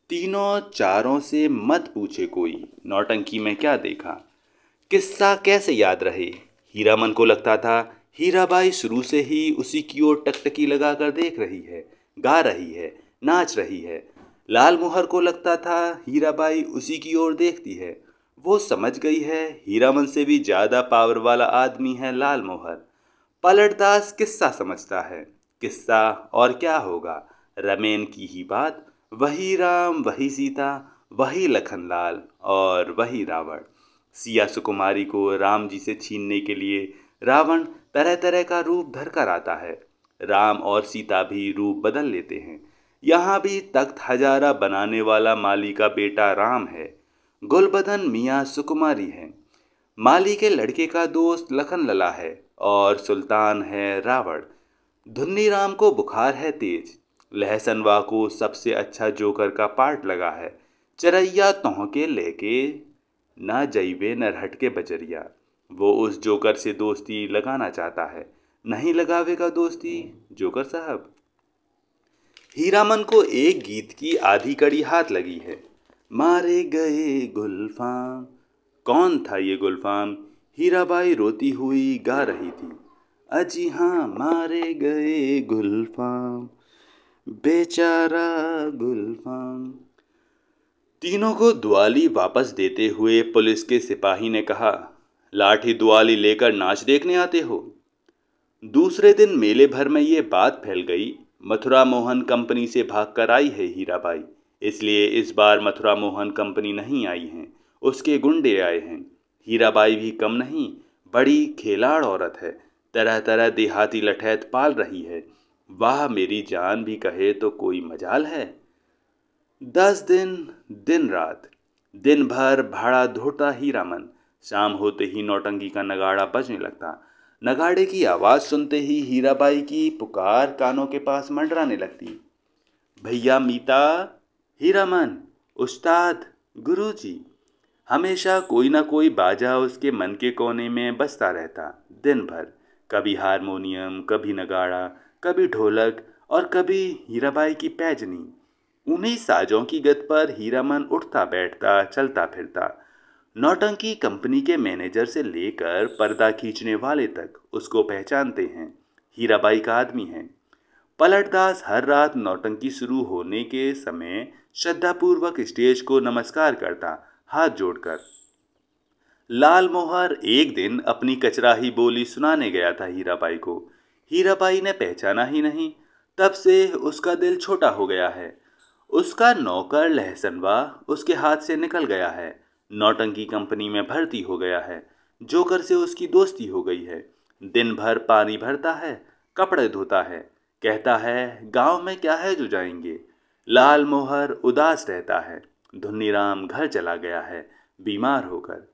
तीनों चारों से मत पूछे कोई, नौटंकी में क्या देखा। किस्सा कैसे याद रहे? हीरामन को लगता था हीराबाई शुरू से ही उसी की ओर टकटकी लगाकर देख रही है, गा रही है, नाच रही है। लाल मोहर को लगता था हीराबाई उसी की ओर देखती है। वो समझ गई है हीरामन से भी ज्यादा पावर वाला आदमी है लाल मोहर। पलटदास किस्सा समझता है। किस्सा और क्या होगा, रमेन की ही बात, वही राम, वही सीता, वही लखनलाल और वही रावण। सिया सुकुमारी को राम जी से छीनने के लिए रावण तरह तरह का रूप धर कर आता है। राम और सीता भी रूप बदल लेते हैं। यहाँ भी तख्त हजारा बनाने वाला माली का बेटा राम है, गुलबदन मियाँ सुकुमारी है। माली के लड़के का दोस्त लखन लला है और सुल्तान है रावण। धुन्नी राम को बुखार है तेज। लहसनवा को सबसे अच्छा जोकर का पार्ट लगा है। चरैया तोहके लेके ना जइबे नरहट के बजरिया। वो उस जोकर से दोस्ती लगाना चाहता है। नहीं लगावेगा दोस्ती जोकर साहब। हीरामन को एक गीत की आधी कड़ी हाथ लगी है, मारे गए गुलफाम। कौन था ये गुलफाम? हीराबाई रोती हुई गा रही थी, अजी हाँ मारे गए गुलफाम, बेचारा गुलफाम। तीनों को दुआली वापस देते हुए पुलिस के सिपाही ने कहा, लाठी दुआली लेकर नाच देखने आते हो? दूसरे दिन मेले भर में ये बात फैल गई, मथुरा मोहन कंपनी से भागकर आई है हीराबाई, इसलिए इस बार मथुरा मोहन कंपनी नहीं आई हैं, उसके गुंडे आए हैं। हीराबाई भी कम नहीं, बड़ी खेलाड़ औरत है, तरह तरह देहाती लठैत पाल रही है। वाह मेरी जान भी कहे तो कोई मजाल है। 10 दिन, दिन रात, दिन भर भाड़ा धोता हीरामन। शाम होते ही नौटंकी का नगाड़ा बजने लगता। नगाड़े की आवाज़ सुनते ही हीराबाई की पुकार कानों के पास मंडराने लगती, भैया मीता, हीरामन, उस्ताद, गुरुजी। हमेशा कोई ना कोई बाजा उसके मन के कोने में बजता रहता दिन भर। कभी हारमोनियम, कभी नगाड़ा, कभी ढोलक और कभी हीराबाई की पैजनी। उन्हीं साजों की गत पर हीरामन उठता बैठता, चलता फिरता। नौटंकी कंपनी के मैनेजर से लेकर पर्दा खींचने वाले तक उसको पहचानते हैं, हीराबाई का आदमी है। पलटदास हर रात नौटंकी शुरू होने के समय श्रद्धापूर्वक स्टेज को नमस्कार करता, हाथ जोड़कर। लाल मोहर एक दिन अपनी कचराही बोली सुनाने गया था हीराबाई को। हीराबाई ने पहचाना ही नहीं। तब से उसका दिल छोटा हो गया है। उसका नौकर लहसनवा उसके हाथ से निकल गया है, नौटंकी कंपनी में भर्ती हो गया है। जोकर से उसकी दोस्ती हो गई है। दिन भर पानी भरता है, कपड़े धोता है, कहता है गांव में क्या है जो जाएंगे। लाल मोहर उदास रहता है। धुन्नीराम घर चला गया है बीमार होकर।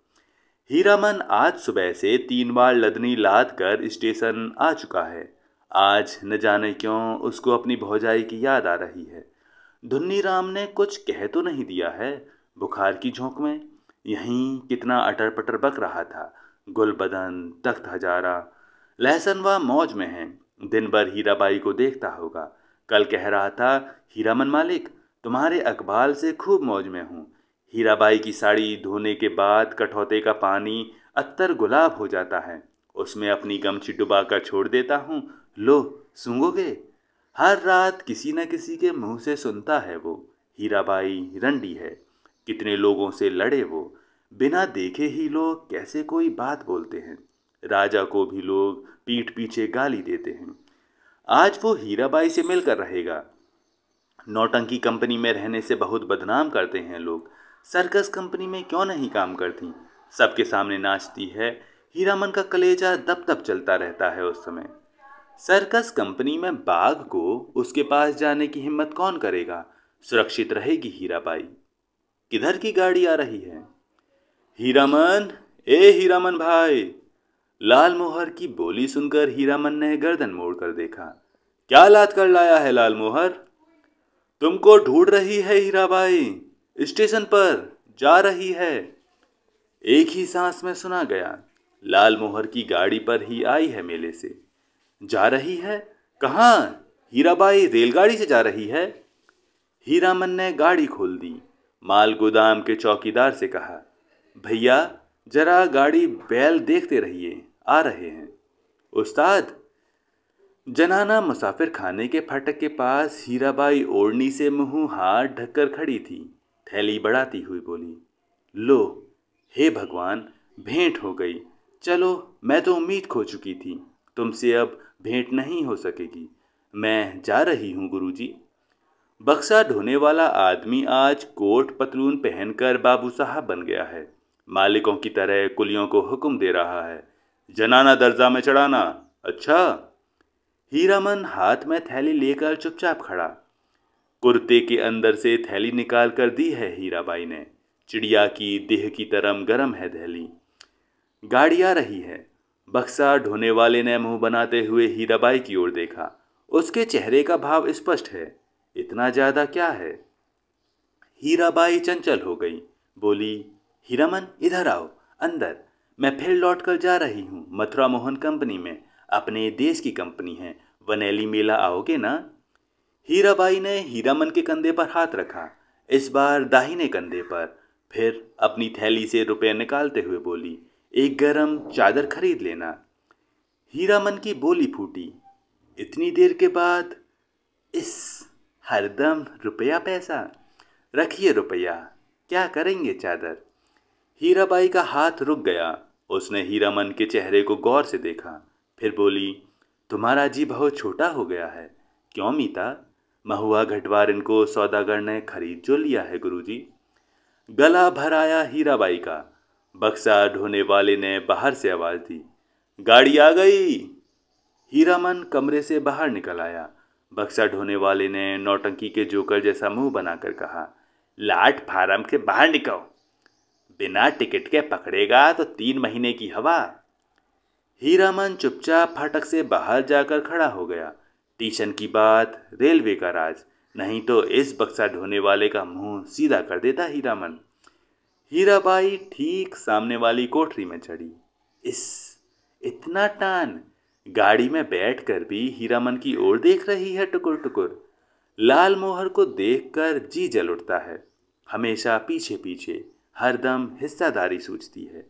हीरामन आज सुबह से 3 बार लदनी लाद कर स्टेशन आ चुका है। आज न जाने क्यों उसको अपनी भौजाई की याद आ रही है। धुन्नीराम ने कुछ कह तो नहीं दिया है बुखार की झोंक में। यहीं कितना अटर पटर बक रहा था। गुलबदन, तख्त हजारा, लहसनवा मौज में है। दिन भर हीराबाई को देखता होगा। कल कह रहा था, हीरामन मालिक, तुम्हारे अकबाल से खूब मौज में हूँ। हीराबाई की साड़ी धोने के बाद कठौते का पानी अत्तर गुलाब हो जाता है। उसमें अपनी गमछी डुबा कर छोड़ देता हूँ। लो सूंघोगे? हर रात किसी न किसी के मुंह से सुनता है वो, हीराबाई रंडी है। कितने लोगों से लड़े वो। बिना देखे ही लोग कैसे कोई बात बोलते हैं। राजा को भी लोग पीठ पीछे गाली देते हैं। आज वो हीराबाई से मिलकर रहेगा। नौटंकी कंपनी में रहने से बहुत बदनाम करते हैं लोग। सर्कस कंपनी में क्यों नहीं काम करती, सबके सामने नाचती है। हीरामन का कलेजा दब दब चलता रहता है उस समय। सर्कस कंपनी में बाघ को उसके पास जाने की हिम्मत कौन करेगा। सुरक्षित रहेगी हीराबाई। किधर की गाड़ी आ रही है? हीरामन, ए हीरामन भाई। लाल मोहर की बोली सुनकर हीरामन ने गर्दन मोड़कर देखा। क्या लाद कर लाया है लाल मोहर? तुमको ढूंढ रही है हीराबाई, स्टेशन पर जा रही है। एक ही सांस में सुना गया। लाल मोहर की गाड़ी पर ही आई है मेले से। जा रही है? कहाँ? हीराबाई रेलगाड़ी से जा रही है। हीरामन ने गाड़ी खोल दी। माल गोदाम के चौकीदार से कहा, भैया जरा गाड़ी बैल देखते रहिए, आ रहे हैं। उस्ताद। जनाना मुसाफिर खाने के फाटक के पास हीराबाई ओढ़नी से मुंह हाथ ढककर खड़ी थी। थैली बढ़ाती हुई बोली, लो, हे भगवान, भेंट हो गई। चलो, मैं तो उम्मीद खो चुकी थी, तुमसे अब भेंट नहीं हो सकेगी। मैं जा रही हूँ गुरुजी। बक्सा ढोने वाला आदमी आज कोट पतलून पहनकर बाबू साहब बन गया है। मालिकों की तरह कुलियों को हुक्म दे रहा है, जनाना दर्जा में चढ़ाना। अच्छा। हीरामन हाथ में थैली लेकर चुपचाप खड़ा। कुर्ते के अंदर से थैली निकाल कर दी है हीराबाई ने। चिड़िया की देह की तरह गरम है थैली। गाड़ी आ रही है। बक्सा ढोने वाले ने मुंह बनाते हुए हीराबाई की ओर देखा। उसके चेहरे का भाव स्पष्ट है। इतना ज्यादा क्या है? हीराबाई चंचल हो गई, बोली, हीरामन इधर आओ अंदर। मैं फिर लौट कर जा रही हूँ मथुरा मोहन कंपनी में, अपने देश की कंपनी है। वनैली मेला आओगे ना? हीराबाई ने हीरामन के कंधे पर हाथ रखा, इस बार दाहिने कंधे पर। फिर अपनी थैली से रुपए निकालते हुए बोली, एक गरम चादर खरीद लेना। हीरामन की बोली फूटी, इतनी देर के बाद इस हरदम रुपया पैसा? रखिए रुपया, क्या करेंगे चादर? हीराबाई का हाथ रुक गया। उसने हीरामन के चेहरे को गौर से देखा, फिर बोली, तुम्हारा जी बहुत छोटा हो गया है। क्यों मीता? महुआ घटवार इनको सौदागर ने खरीद जो लिया है गुरुजी। गला भर आया हीराबाई का। बक्सा ढोने वाले ने बाहर से आवाज दी, गाड़ी आ गई। हीरामन कमरे से बाहर निकल आया। बक्सा ढोने वाले ने नौटंकी के जोकर जैसा मुंह बनाकर कहा, लाट फार्म के बाहर निकलो, बिना टिकट के पकड़ेगा तो 3 महीने की हवा। हीरामन चुपचाप फाटक से बाहर जाकर खड़ा हो गया। स्टेशन की बात, रेलवे का राज, नहीं तो इस बक्सा ढोने वाले का मुंह सीधा कर देता हीरामन। हीराबाई ठीक सामने वाली कोठरी में चढ़ी। इतना टान? गाड़ी में बैठकर भी हीरामन की ओर देख रही है टुकुर टुकुर। लाल मोहर को देखकर जी जल उठता है। हमेशा पीछे पीछे, हरदम हिस्सादारी सूझती है।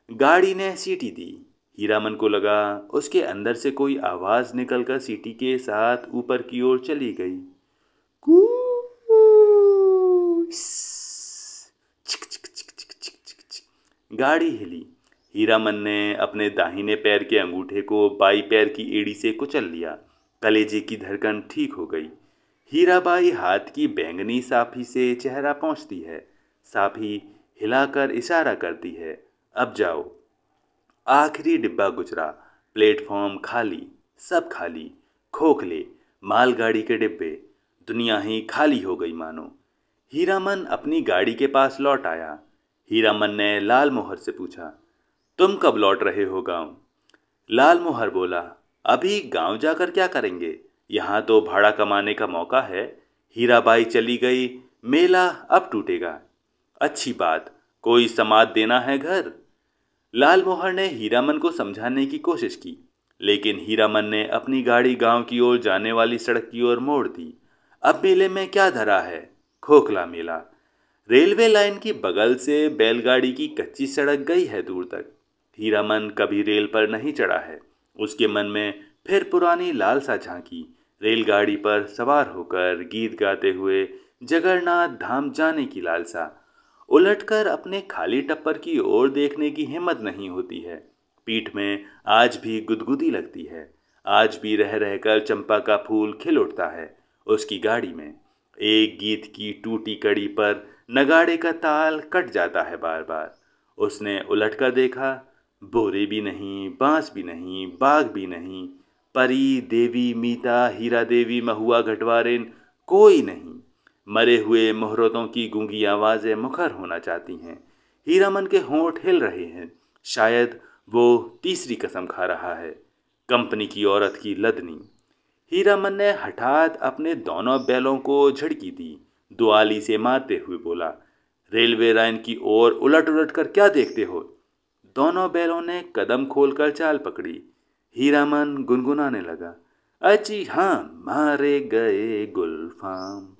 गाड़ी ने सीटी दी। हीरामन को लगा उसके अंदर से कोई आवाज निकलकर सीटी के साथ ऊपर की ओर चली गई। कू चिक चिक चिक चिक चिक चिक चिक। गाड़ी हिली। हीरामन ने अपने दाहिने पैर के अंगूठे को बाई पैर की एड़ी से कुचल लिया। कलेजे की धड़कन ठीक हो गई। हीराबाई हाथ की बैंगनी साफी से चेहरा पोंछती है। साफी हिलाकर इशारा करती है, अब जाओ। आखिरी डिब्बा गुजरा। प्लेटफॉर्म खाली, सब खाली। खोखले, मालगाड़ी के डिब्बे, दुनिया ही खाली हो गई मानो। हीरामन अपनी गाड़ी के पास लौट आया। हीरामन ने लाल मोहर से पूछा, तुम कब लौट रहे हो गांव? लाल मोहर बोला, अभी गांव जाकर क्या करेंगे, यहाँ तो भाड़ा कमाने का मौका है। हीराबाई चली गई, मेला अब टूटेगा। अच्छी बात, कोई समाद देना है घर। लाल मोहर ने हीरामन को समझाने की कोशिश की, लेकिन हीरामन ने अपनी गाड़ी गांव की ओर जाने वाली सड़क की ओर मोड़ दी। अब मेले में क्या धरा है? खोखला मेला। रेलवे लाइन की बगल से बैलगाड़ी की कच्ची सड़क गई है दूर तक। हीरामन कभी रेल पर नहीं चढ़ा है। उसके मन में फिर पुरानी लालसा झांकी, रेलगाड़ी पर सवार होकर गीत गाते हुए जगन्नाथ धाम जाने की लालसा। उलटकर अपने खाली टप्पर की ओर देखने की हिम्मत नहीं होती है। पीठ में आज भी गुदगुदी लगती है। आज भी रह रहकर चंपा का फूल खिल उठता है उसकी गाड़ी में। एक गीत की टूटी कड़ी पर नगाड़े का ताल कट जाता है बार बार। उसने उलट कर देखा, बोरे भी नहीं, बांस भी नहीं, बाग भी नहीं, परी देवी मीता हीरा देवी महुआ घटवारिन कोई नहीं। मरे हुए मुहूर्तों की गूंगी आवाजें मुखर होना चाहती हैं। हीरामन के होंठ हिल रहे हैं। शायद वो तीसरी कसम खा रहा है, कंपनी की औरत की लदनी। हीरामन ने हठात अपने दोनों बैलों को झड़की दी, दुआली से मारते हुए बोला, रेलवे लाइन की ओर उलट उलट कर क्या देखते हो? दोनों बैलों ने कदम खोलकर चाल पकड़ी। हीरामन गुनगुनाने लगा, अजी हाँ मारे गए गुलफाम।